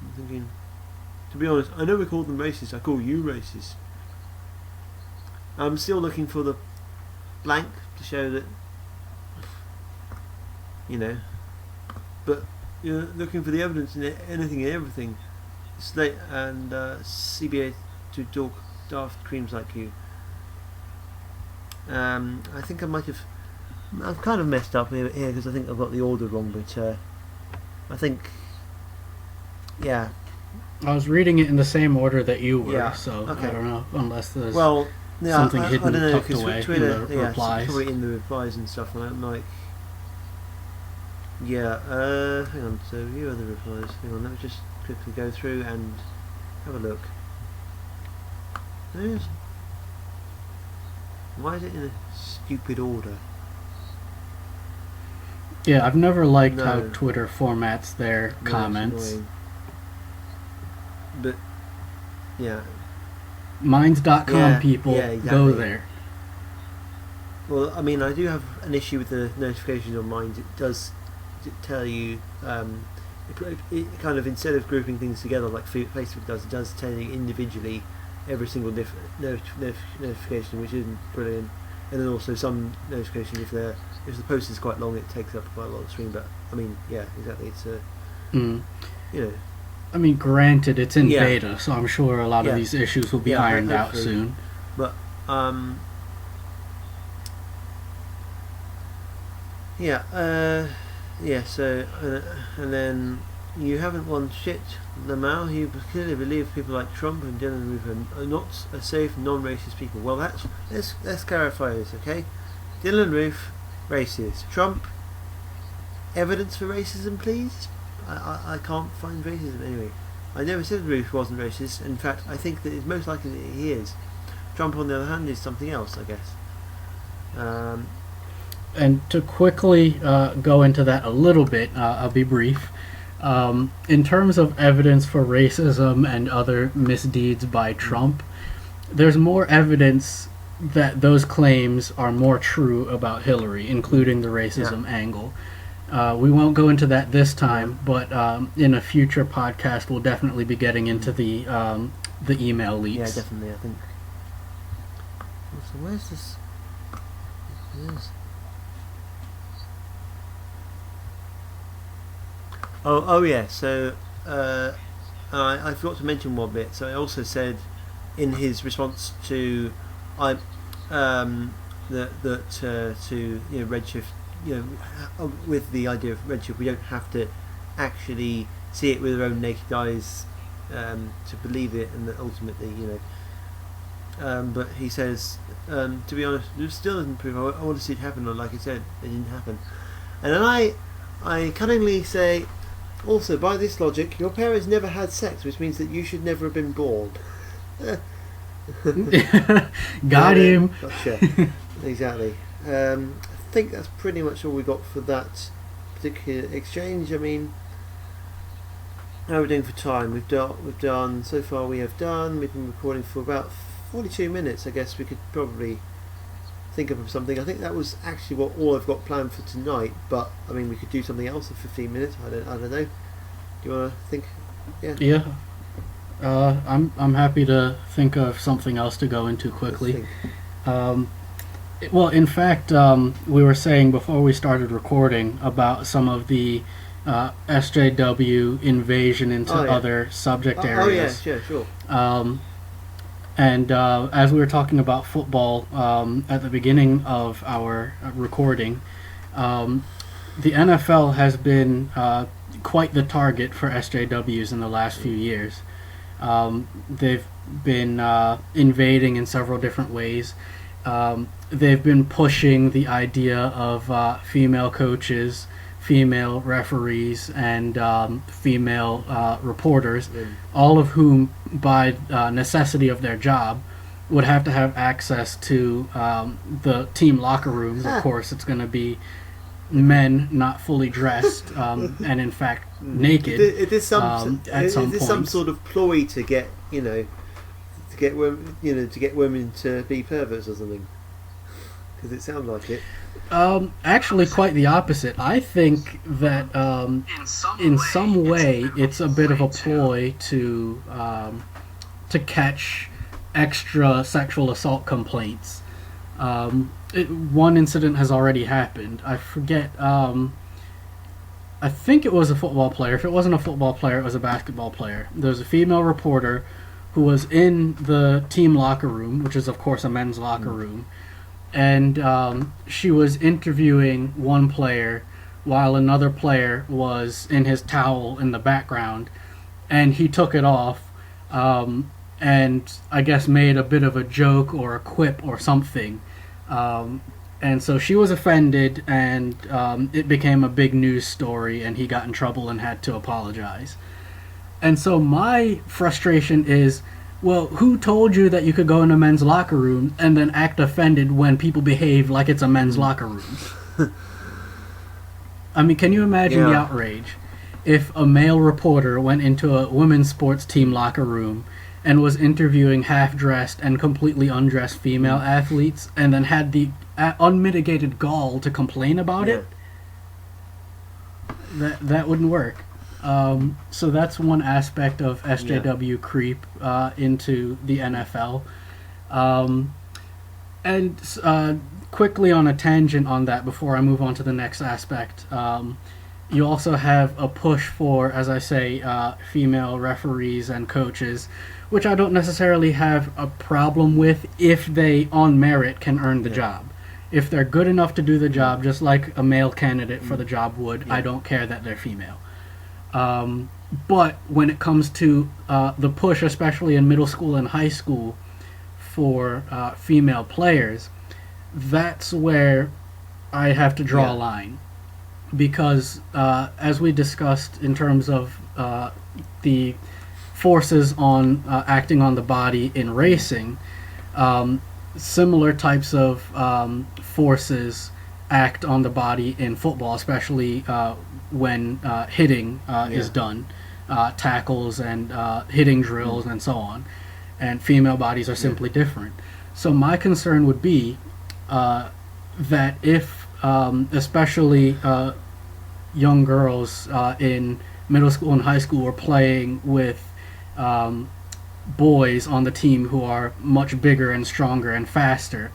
Speaker 1: I'm thinking, to be honest, I never called them racist. I call you racist. I'm still looking for the blank to show that, but you're looking for the evidence in anything and everything. Slate and CBA to talk daft creams like you. I think I've kind of messed up here because I think I've got the order wrong, but I think, yeah.
Speaker 2: I was reading it in the same order that you were,
Speaker 1: so
Speaker 2: okay. I don't know, unless there's
Speaker 1: something
Speaker 2: hidden,
Speaker 1: I don't know,
Speaker 2: tucked away
Speaker 1: Twitter,
Speaker 2: in the replies.
Speaker 1: Probably in the replies and stuff, and I'm like, hang on, so here are the replies. Hang on, let me just quickly go through and have a look. Why is it in a stupid order?
Speaker 2: Yeah, I've never liked how Twitter formats their comments.
Speaker 1: But yeah,
Speaker 2: Minds.com people,
Speaker 1: exactly.
Speaker 2: Go there.
Speaker 1: Well, I mean, I do have an issue with the notifications on Minds. It does tell you, it kind of, instead of grouping things together like Facebook does, it does tell you individually every single notification, which isn't brilliant. And then also some notification, if the post is quite long, it takes up quite a lot of screen. But I mean, yeah, exactly. It's
Speaker 2: I mean, granted, it's in
Speaker 1: Yeah.
Speaker 2: beta, so I'm sure a lot of
Speaker 1: Yeah.
Speaker 2: these issues will be
Speaker 1: Yeah,
Speaker 2: ironed out
Speaker 1: hopefully.
Speaker 2: soon.
Speaker 1: But yeah. So and then you haven't won shit, Lamau. You clearly believe people like Trump and Dylan Roof are not a safe, non-racist people. Well, let's clarify this, okay? Dylan Roof, racist. Trump, evidence for racism, please. I can't find racism anyway. I never said Roof wasn't racist. In fact, I think that it's most likely that he is. Trump, on the other hand, is something else, I guess.
Speaker 2: And to quickly go into that a little bit, I'll be brief. In terms of evidence for racism and other misdeeds by Trump, there's more evidence that those claims are more true about Hillary, including the racism angle. We won't go into that this time, but in a future podcast, we'll definitely be getting into the email leaks.
Speaker 1: Yeah, definitely, I think. So where's this? Oh yeah. So I forgot to mention one bit. So I also said in his response to to Redshift, with the idea of Redshift, we don't have to actually see it with our own naked eyes to believe it, and that ultimately, but he says, to be honest, it still doesn't prove. I want to see it happen, or like I said, it didn't happen. And then I cunningly say, also, by this logic, your parents never had sex, which means that you should never have been born.
Speaker 2: Got him.
Speaker 1: Gotcha. Exactly. I think that's pretty much all we got for that particular exchange. I mean, how are we doing for time? We've done so far. We've been recording for about 42 minutes. I guess we could probably think of something. I think that was actually all I've got planned for tonight. But I mean, we could do something else in 15 minutes. I don't know. Do you want to think? Yeah.
Speaker 2: Yeah. I'm happy to think of something else to go into quickly. Well, in fact, we were saying before we started recording about some of the SJW invasion into other subject areas.
Speaker 1: Oh yeah, sure.
Speaker 2: And as we were talking about football at the beginning of our recording, the NFL has been quite the target for SJWs in the last few years. They've been invading in several different ways. They've been pushing the idea of female coaches, female referees, and female reporters, all of whom, by necessity of their job, would have to have access to the team locker rooms. Of course, it's going to be men not fully dressed and in fact naked.
Speaker 1: Is this some sort of ploy to get women to be perverts or something? Because it sounds like it.
Speaker 2: Actually, quite the opposite. I think that in some way it's a bit of a ploy to catch extra sexual assault complaints. One incident has already happened. I forget. I think it was a football player. If it wasn't a football player, it was a basketball player. There was a female reporter who was in the team locker room, which is, of course, a men's locker room. And she was interviewing one player while another player was in his towel in the background. And he took it off and I guess made a bit of a joke or a quip or something. And so she was offended, and it became a big news story, and he got in trouble and had to apologize. And so my frustration is, well, who told you that you could go in a men's locker room and then act offended when people behave like it's a men's locker room? I mean, can you imagine the outrage if a male reporter went into a women's sports team locker room and was interviewing half-dressed and completely undressed female athletes and then had the unmitigated gall to complain about it? That wouldn't work. So that's one aspect of SJW creep into the NFL. And quickly on a tangent on that before I move on to the next aspect, you also have a push for, as I say, female referees and coaches, which I don't necessarily have a problem with if they, on merit, can earn the job. If they're good enough to do the job, just like a male candidate for the job would, I don't care that they're female. But when it comes to the push, especially in middle school and high school, for female players, that's where I have to draw a line. Because as we discussed in terms of the forces on acting on the body in racing, similar types of forces act on the body in football, especially when hitting is done, tackles and hitting drills and so on. And female bodies are simply different. So my concern would be that if especially young girls in middle school and high school were playing with boys on the team who are much bigger and stronger and faster,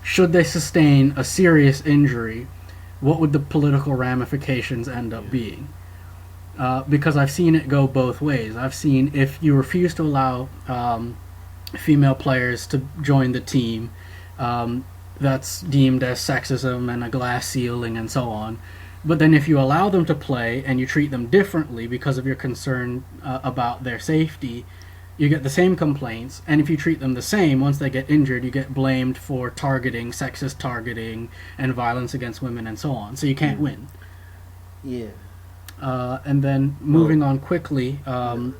Speaker 2: should they sustain a serious injury, what would the political ramifications end up being? Because I've seen it go both ways. I've seen if you refuse to allow female players to join the team, that's deemed as sexism and a glass ceiling and so on. But then if you allow them to play and you treat them differently because of your concern about their safety, you get the same complaints. And if you treat them the same, once they get injured, you get blamed for targeting, sexist targeting, and violence against women and so on. So you can't win.
Speaker 1: Yeah.
Speaker 2: And then moving on quickly to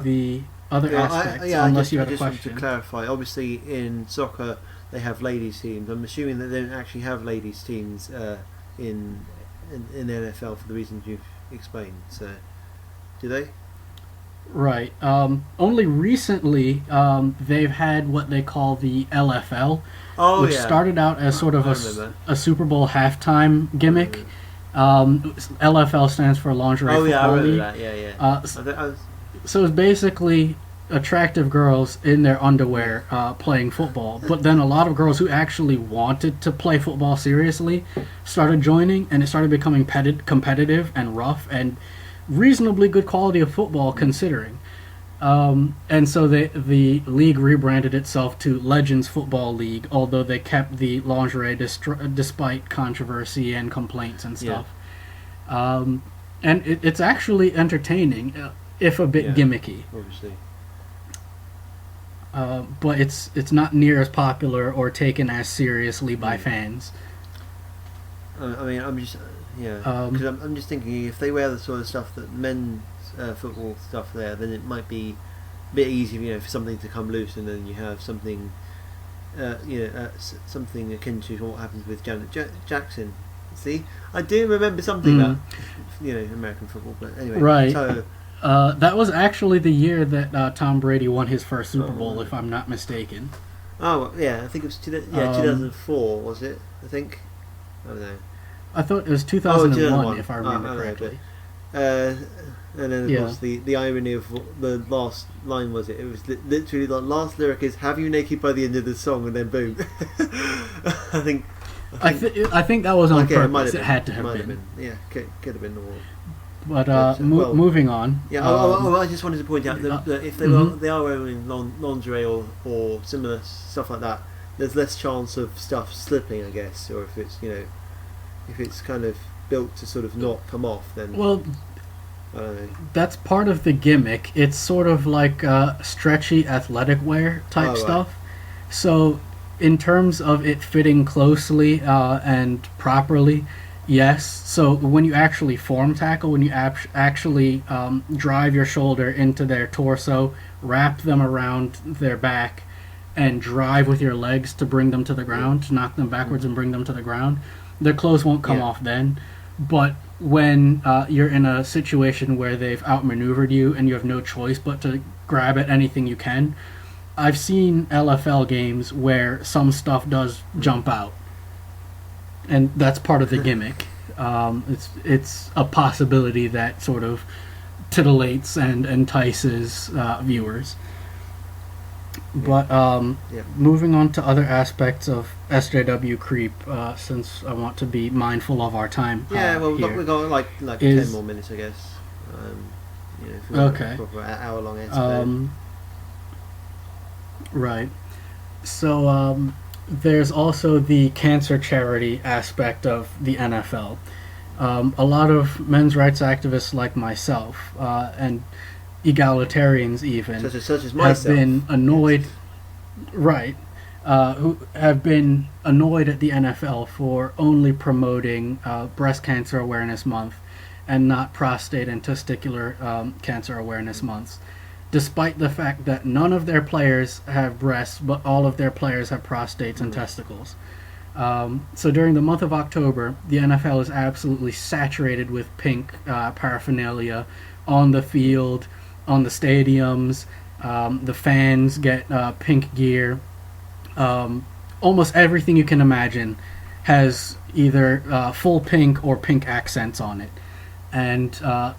Speaker 2: the other aspects, unless you had a question.
Speaker 1: I just want to clarify, obviously in soccer they have ladies teams. I'm assuming that they don't actually have ladies teams in the NFL for the reasons you've explained. So, do they?
Speaker 2: Right. Only recently they've had what they call the LFL, which started out as sort of a Super Bowl halftime gimmick. LFL stands for Lingerie Football League. So it's basically attractive girls in their underwear playing football. But then a lot of girls who actually wanted to play football seriously started joining, and it started becoming competitive and rough and reasonably good quality of football considering. And so the league rebranded itself to Legends Football League, although they kept the lingerie despite controversy and complaints and stuff. And it's actually entertaining, if a bit gimmicky.
Speaker 1: Obviously.
Speaker 2: But it's not near as popular or taken as seriously by fans.
Speaker 1: I mean, I'm just because I'm just thinking if they wear the sort of stuff that men's football stuff there, then it might be a bit easier, for something to come loose, and then you have something, something akin to what happens with Janet Jackson. See, I do remember something about American football, but anyway,
Speaker 2: right.
Speaker 1: So.
Speaker 2: That was actually the year that Tom Brady won his first Super Bowl, if I'm not mistaken.
Speaker 1: Oh, yeah, I think it was 2004, was it? I think. I don't know.
Speaker 2: I thought it was 2001, if I remember correctly.
Speaker 1: And then, of course, the irony of the last line was it was literally the last lyric is "Have you naked by the end of the song," and then boom. I
Speaker 2: think that was on purpose. It had to have been.
Speaker 1: Yeah, could have been.
Speaker 2: But moving on.
Speaker 1: Yeah, I just wanted to point out that if they are wearing lingerie or similar stuff like that, there's less chance of stuff slipping, I guess, or if it's if it's kind of built to sort of not come off, then.
Speaker 2: Well,
Speaker 1: I don't know.
Speaker 2: That's part of the gimmick. It's sort of like stretchy athletic wear type stuff. Right. So, in terms of it fitting closely and properly. Yes, so when you actually form tackle, when you actually drive your shoulder into their torso, wrap them around their back, and drive with your legs to bring them to the ground, to knock them backwards and bring them to the ground, their clothes won't come off then. But when you're in a situation where they've outmaneuvered you and you have no choice but to grab at anything you can, I've seen LFL games where some stuff does jump out. And that's part of the gimmick. It's a possibility that sort of, titillates and entices viewers.
Speaker 1: Yeah, I mean, I just wanted to point out that if they wear the sort of stuff that men's football stuff there, then it might be a bit easier, something to come loose, and then you have something, something akin to what happens with Janet Jackson. See, I do remember something about
Speaker 2: Right.
Speaker 1: Janet Jackson.
Speaker 2: But
Speaker 1: Yeah.
Speaker 2: moving on to other aspects of SJW creep, since I want to be mindful of our time.
Speaker 1: Yeah, well,
Speaker 2: here,
Speaker 1: we've got like 10 more minutes, I guess. If we want
Speaker 2: okay.
Speaker 1: a proper hour-long episode.
Speaker 2: Right. So there's also the cancer charity aspect of the NFL. A lot of men's rights activists like myself and egalitarians even
Speaker 1: such as
Speaker 2: have
Speaker 1: myself.
Speaker 2: been annoyed, right? Who have been annoyed at the NFL for only promoting Breast Cancer Awareness Month and not prostate and testicular cancer awareness months, despite the fact that none of their players have breasts, but all of their players have prostates and testicles. So during the month of October, the NFL is absolutely saturated with pink paraphernalia on the field, on the stadiums. The fans get pink gear. Almost everything you can imagine has either full pink or pink accents on it. And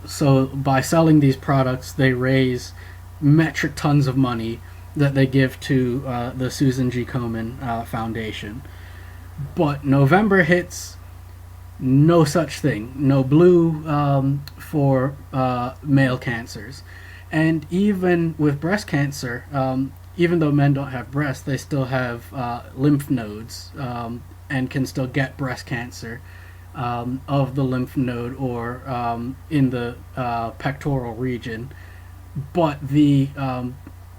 Speaker 2: so by selling these products, they raise metric tons of money that they give to the Susan G. Komen Foundation. But November hits, no such thing. No blue for male cancers. And even with breast cancer, even though men don't have breasts, they still have lymph nodes and can still get breast cancer of the lymph node or in the pectoral region. But the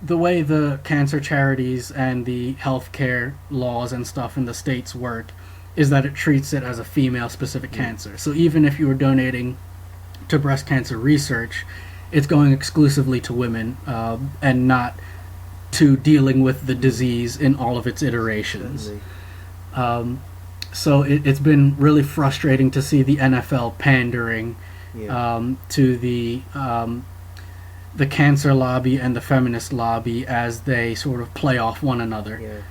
Speaker 2: way the cancer charities and the healthcare laws and stuff in the states work is that it treats it as a female-specific cancer. So even if you were donating to breast cancer research, it's going exclusively to women and not to dealing with the disease in all of its iterations. So it's been really frustrating to see the NFL pandering to the cancer lobby and the feminist lobby as they sort of play off one another.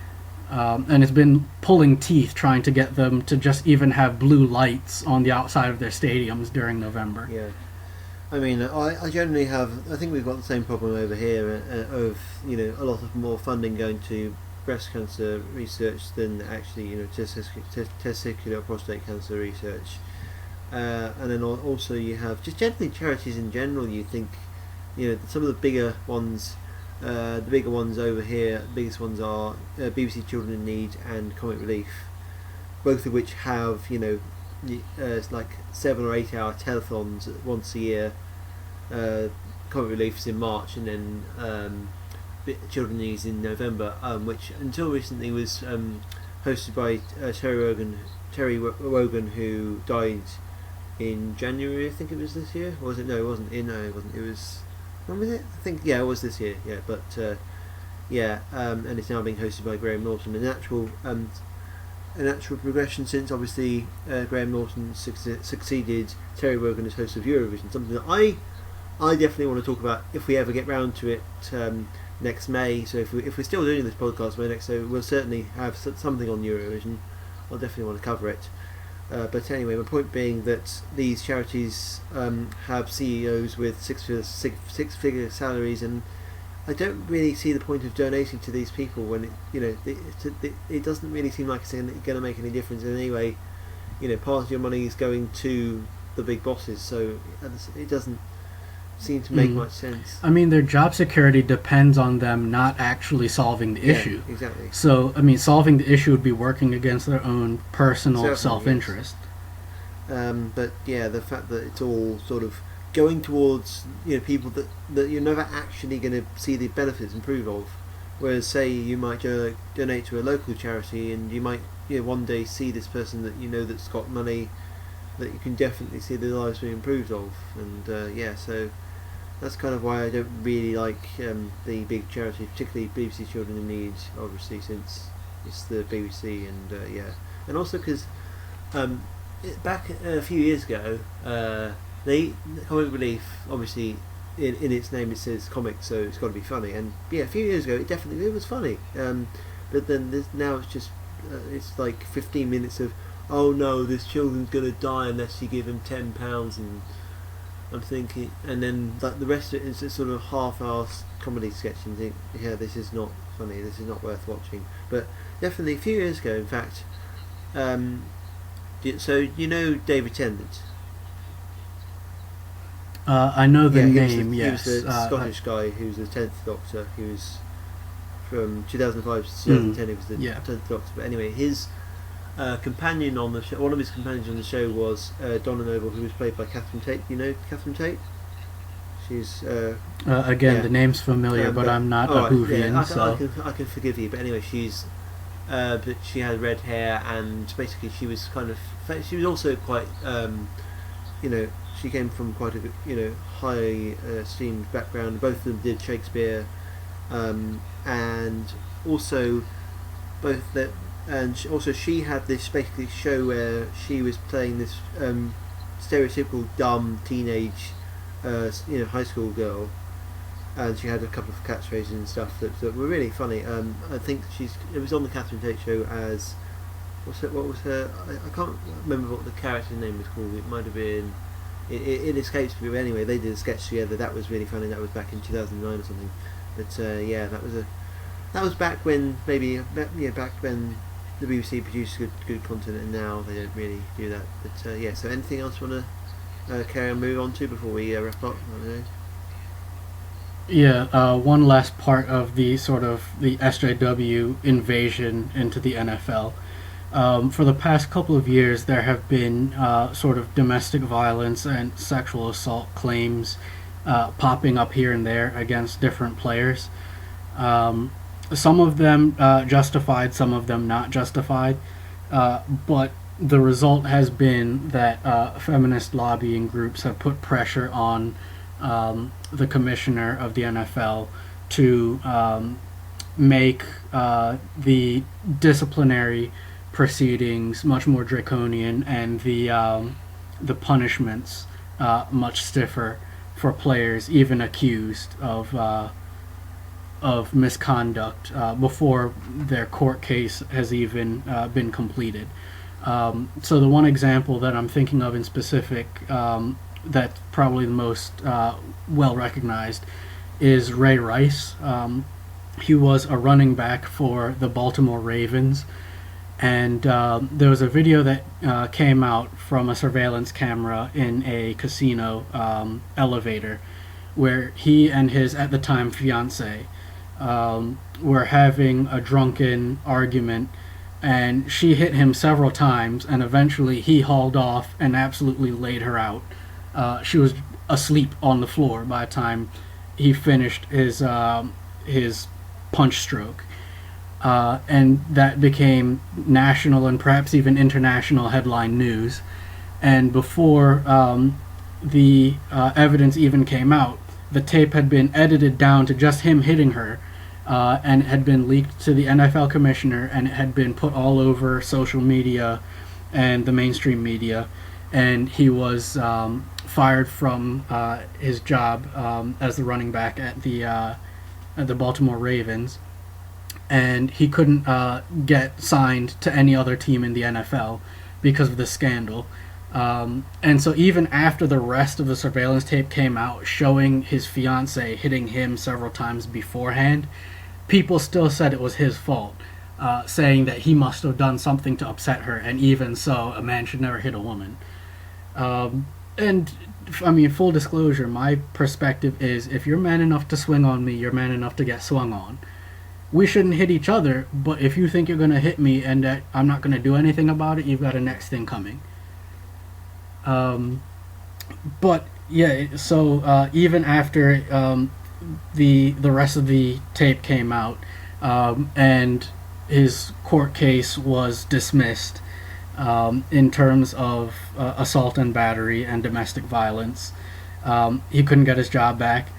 Speaker 2: And it's been pulling teeth trying to get them to just even have blue lights on the outside of their stadiums during November.
Speaker 1: Yeah. I mean, I generally have. I think we've got the same problem over here of a lot of more funding going to breast cancer research than actually testicular prostate cancer research, and then also you have just generally charities in general. You think some of the bigger ones, over here. The biggest ones are BBC Children in Need and Comic Relief, both of which have it's like 7 or 8 hour telethons once a year. Comic Relief is in March, and then Children Needs in November, which until recently was hosted by Terry Wogan, who died in January. I think it was this year. Or was it? No, it wasn't. It wasn't. It was. When was it? I think it was this year. Yeah, but and it's now being hosted by Graham Norton. An actual progression since obviously Graham Norton succeeded Terry Wogan as host of Eurovision, something that I definitely want to talk about if we ever get round to it next May. So if we're still doing this podcast by next, so we'll certainly have something on Eurovision. I'll definitely want to cover it. But anyway, my point being that these charities have CEOs with six-figure salaries, and I don't really see the point of donating to these people when it doesn't really seem like it's going to make any difference in any way. Part of your money is going to the big bosses, so it doesn't seem to make much sense.
Speaker 2: I mean, their job security depends on them not actually solving the issue.
Speaker 1: Exactly.
Speaker 2: So, I mean, solving the issue would be working against their own personal self-interest.
Speaker 1: Yes. But yeah, the fact that it's all sort of going towards people that you're never actually going to see the benefits and prove of, whereas say you might donate to a local charity and you might one day see this person that that's got money that you can definitely see their lives being improved of, and so that's kind of why I don't really like the big charities, particularly BBC Children in Need, obviously, since it's the BBC, and also because back a few years ago, Comic Relief, obviously, in its name it says comic, so it's got to be funny, and a few years ago it was funny, but then now it's just it's like 15 minutes of, oh no, this children's gonna die unless you give him £10, and I'm thinking, and then like the rest of it is a sort of half-assed comedy sketch, and think, yeah, this is not funny. This is not worth watching. But definitely a few years ago, in fact. So you know David Tennant?
Speaker 2: I know the
Speaker 1: Yeah,
Speaker 2: name.
Speaker 1: he
Speaker 2: Yes,
Speaker 1: was the Scottish guy who was the 10th Doctor. He was from 2005 to 2010. He was the 10th Doctor. But anyway, his companion on the show, one of his companions on the show was Donna Noble, who was played by Catherine Tate. You know Catherine Tate? She's
Speaker 2: again, the name's familiar, but I'm not a Whovian,
Speaker 1: yeah,
Speaker 2: so
Speaker 1: I can forgive you. But anyway, but she had red hair, and basically she was she was also quite she came from quite a high esteemed background. Both of them did Shakespeare, and also she had this basically show where she was playing this stereotypical dumb teenage high school girl, and she had a couple of catchphrases and stuff that were really funny. I think it was on the Catherine Tate show as what was her I can't remember what the character's name was called. It might have been it escapes me, but anyway, they did a sketch together that was really funny. That was back in 2009 or something. But yeah, that was back when back when the BBC produced good content, and now they don't really do that. But yeah, so anything else you want to carry on, move on to before we wrap up? I don't know.
Speaker 2: Yeah, one last part of the sort of the SJW invasion into the NFL. For the past couple of years, there have been sort of domestic violence and sexual assault claims popping up here and there against different players. Some of them justified, some of them not justified. But the result has been that feminist lobbying groups have put pressure on the commissioner of the NFL to make the disciplinary proceedings much more draconian, and the punishments much stiffer for players even accused of misconduct before their court case has even been completed. So the one example that I'm thinking of in specific that's probably the most well recognized is Ray Rice. He was a running back for the Baltimore Ravens, and there was a video that came out from a surveillance camera in a casino elevator where he and his, at the time, fiance were having a drunken argument, and she hit him several times, and eventually he hauled off and absolutely laid her out. She was asleep on the floor by the time he finished his punch stroke. And that became national and perhaps even international headline news. And before the evidence even came out, the tape had been edited down to just him hitting her, and it had been leaked to the NFL commissioner, and it had been put all over social media and the mainstream media, and he was fired from his job as the running back at the Baltimore Ravens, and he couldn't get signed to any other team in the NFL because of the scandal. And so even after the rest of the surveillance tape came out showing his fiance hitting him several times beforehand, people still said it was his fault, saying that he must have done something to upset her, and even so, a man should never hit a woman. And, I mean, full disclosure, my perspective is, if you're man enough to swing on me, you're man enough to get swung on. We shouldn't hit each other, but if you think you're going to hit me and that I'm not going to do anything about it, you've got a next thing coming. But yeah, so even after the rest of the tape came out, and his court case was dismissed in terms of assault and battery and domestic violence, he couldn't get his job back.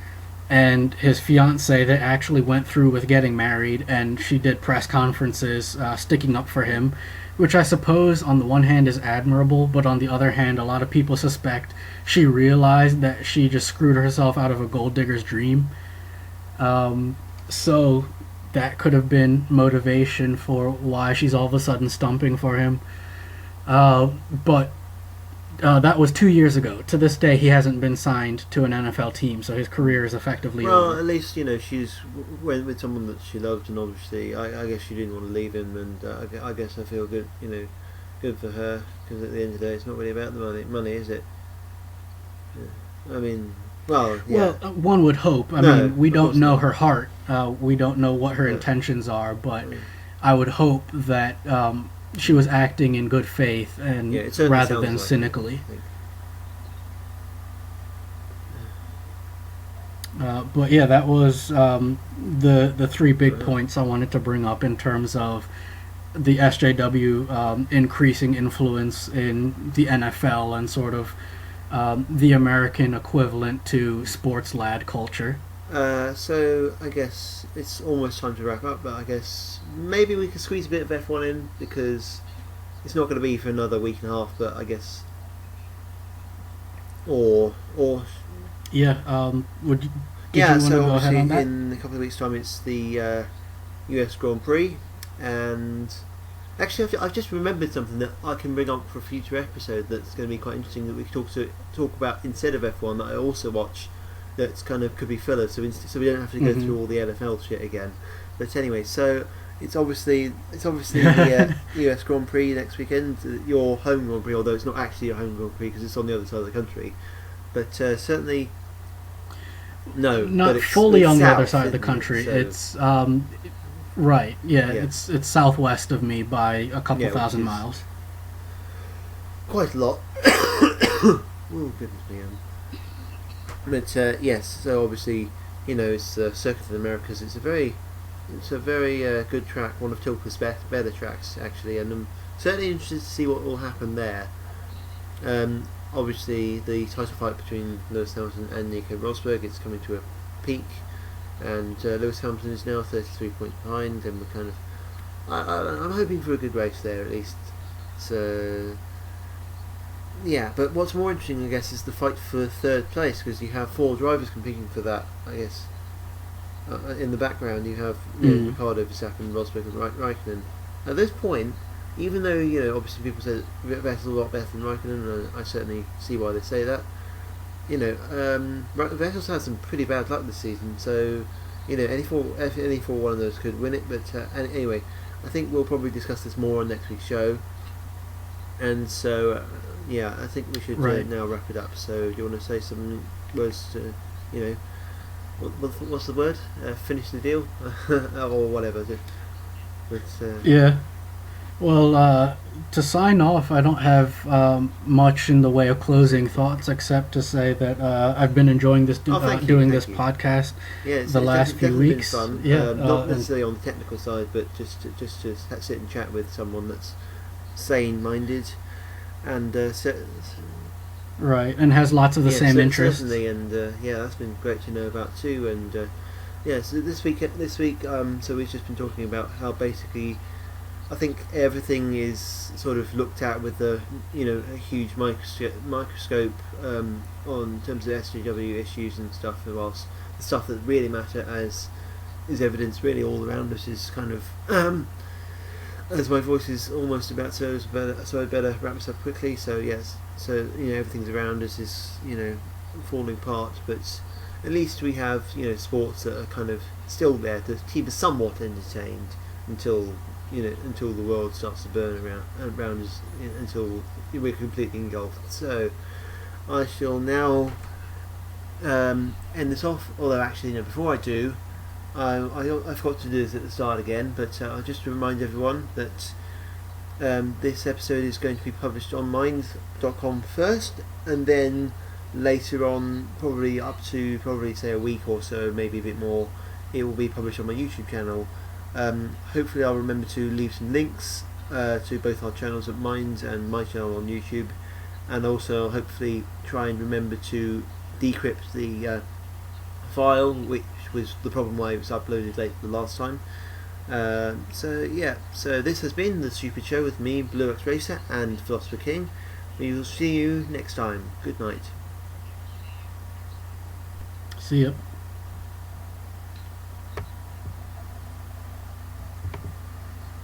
Speaker 2: And his fiancée, they actually went through with getting married, and she did press conferences sticking up for him, which I suppose on the one hand is admirable, but on the other hand, a lot of people suspect she realized that she just screwed herself out of a gold digger's dream. So that could have been motivation for why she's all of a sudden stumping for him. But That was 2 years ago. To this day, he hasn't been signed to an NFL team, so his career is effectively
Speaker 1: Well,
Speaker 2: over.
Speaker 1: at least she's went with someone that she loved, and obviously, I guess she didn't want to leave him, and I guess I feel good, good for her, because at the end of the day, it's not really about the money, is it? Yeah. I mean, well, yeah.
Speaker 2: Well, one would hope. I
Speaker 1: No,
Speaker 2: mean, we
Speaker 1: of
Speaker 2: don't
Speaker 1: course
Speaker 2: know
Speaker 1: not.
Speaker 2: her heart. We don't know what her
Speaker 1: No.
Speaker 2: intentions are, but I would hope that she was acting in good faith and
Speaker 1: Yeah, it certainly
Speaker 2: rather
Speaker 1: sounds
Speaker 2: than
Speaker 1: like it,
Speaker 2: cynically.
Speaker 1: I think.
Speaker 2: But yeah, that was the three big points I wanted to bring up in terms of the SJW increasing influence in the NFL and sort of the American equivalent to sports lad culture.
Speaker 1: So I guess it's almost time to wrap up, but I guess maybe we could squeeze a bit of F1 in, because it's not going to be for another week and a half, but I guess, or
Speaker 2: Yeah, would you, did
Speaker 1: yeah.
Speaker 2: you want to
Speaker 1: So
Speaker 2: go ahead
Speaker 1: obviously,
Speaker 2: on that?
Speaker 1: in a couple of weeks' time, it's the US Grand Prix, and actually, I've just remembered something that I can bring up for a future episode. That's going to be quite interesting, that we can talk about instead of F1, that I also watch. That's kind of could be filler, so we don't have to go through all the NFL shit again. But anyway, so it's obviously the US Grand Prix next weekend, your home Grand Prix, although it's not actually your home Grand Prix because it's on the other side of the country. But certainly, no,
Speaker 2: Not
Speaker 1: but it's
Speaker 2: fully on the
Speaker 1: south,
Speaker 2: other side of the
Speaker 1: isn't it?
Speaker 2: country.
Speaker 1: So,
Speaker 2: It's right. Yeah,
Speaker 1: Yeah.
Speaker 2: it's southwest of me by a couple
Speaker 1: Yeah, which
Speaker 2: thousand
Speaker 1: is-
Speaker 2: miles.
Speaker 1: quite a lot. Oh goodness me. But yes, so obviously, it's Circuit of the Americas. It's a very good track, one of Tilke's better tracks actually, and I'm certainly interested to see what will happen there. Obviously, the title fight between Lewis Hamilton and Nico Rosberg is coming to a peak, and Lewis Hamilton is now 33 points behind, and we're kind of I'm hoping for a good race there at least. So yeah, but what's more interesting, I guess, is the fight for third place, because you have 4 drivers competing for that. I guess in the background you have Ricciardo, Verstappen, Rosberg, and Raikkonen. At this point, even though obviously people say Vettel's a lot better than Raikkonen, and I certainly see why they say that. Vettel's had some pretty bad luck this season, so any four one of those could win it. But anyway, I think we'll probably discuss this more on next week's show. And so, I think we should now wrap it up. So, do you want to say some words to, what's the word? Finish the deal, or whatever. But
Speaker 2: Yeah. Well, to sign off, I don't have much in the way of closing thoughts, except to say that I've been enjoying this
Speaker 1: thank you,
Speaker 2: doing
Speaker 1: thank
Speaker 2: this
Speaker 1: you.
Speaker 2: podcast
Speaker 1: yeah,
Speaker 2: the last few
Speaker 1: definitely
Speaker 2: weeks.
Speaker 1: been fun.
Speaker 2: Yeah,
Speaker 1: not
Speaker 2: and-
Speaker 1: necessarily on the technical side, but just to sit and chat with someone that's sane-minded, and
Speaker 2: right, and has lots of the same interests.
Speaker 1: certainly, and that's been great to know about too. And so this week, so we've just been talking about how basically, I think everything is sort of looked at with a huge microscope on terms of SJW issues and stuff, whilst the stuff that really matter is evidence really all around us is kind of as my voice is almost about so I better wrap this up quickly. So yes, so everything's around us is falling apart, but at least we have sports that are kind of still there to keep us somewhat entertained until until the world starts to burn around us, until we're completely engulfed. So I shall now end this off. Although actually, before I do, I forgot to do this at the start again, but I'll just remind everyone that this episode is going to be published on mind.com first, and then later on, probably up to say a week or so, maybe a bit more, it will be published on my YouTube channel. Hopefully I'll remember to leave some links to both our channels at Minds and my channel on YouTube, and also hopefully try and remember to decrypt the file, which was the problem why it was uploaded late the last time. So this has been The Stupid Show with me, BlueAxeRacer, and Philosopher King. We will see you next time. Good night.
Speaker 2: See ya.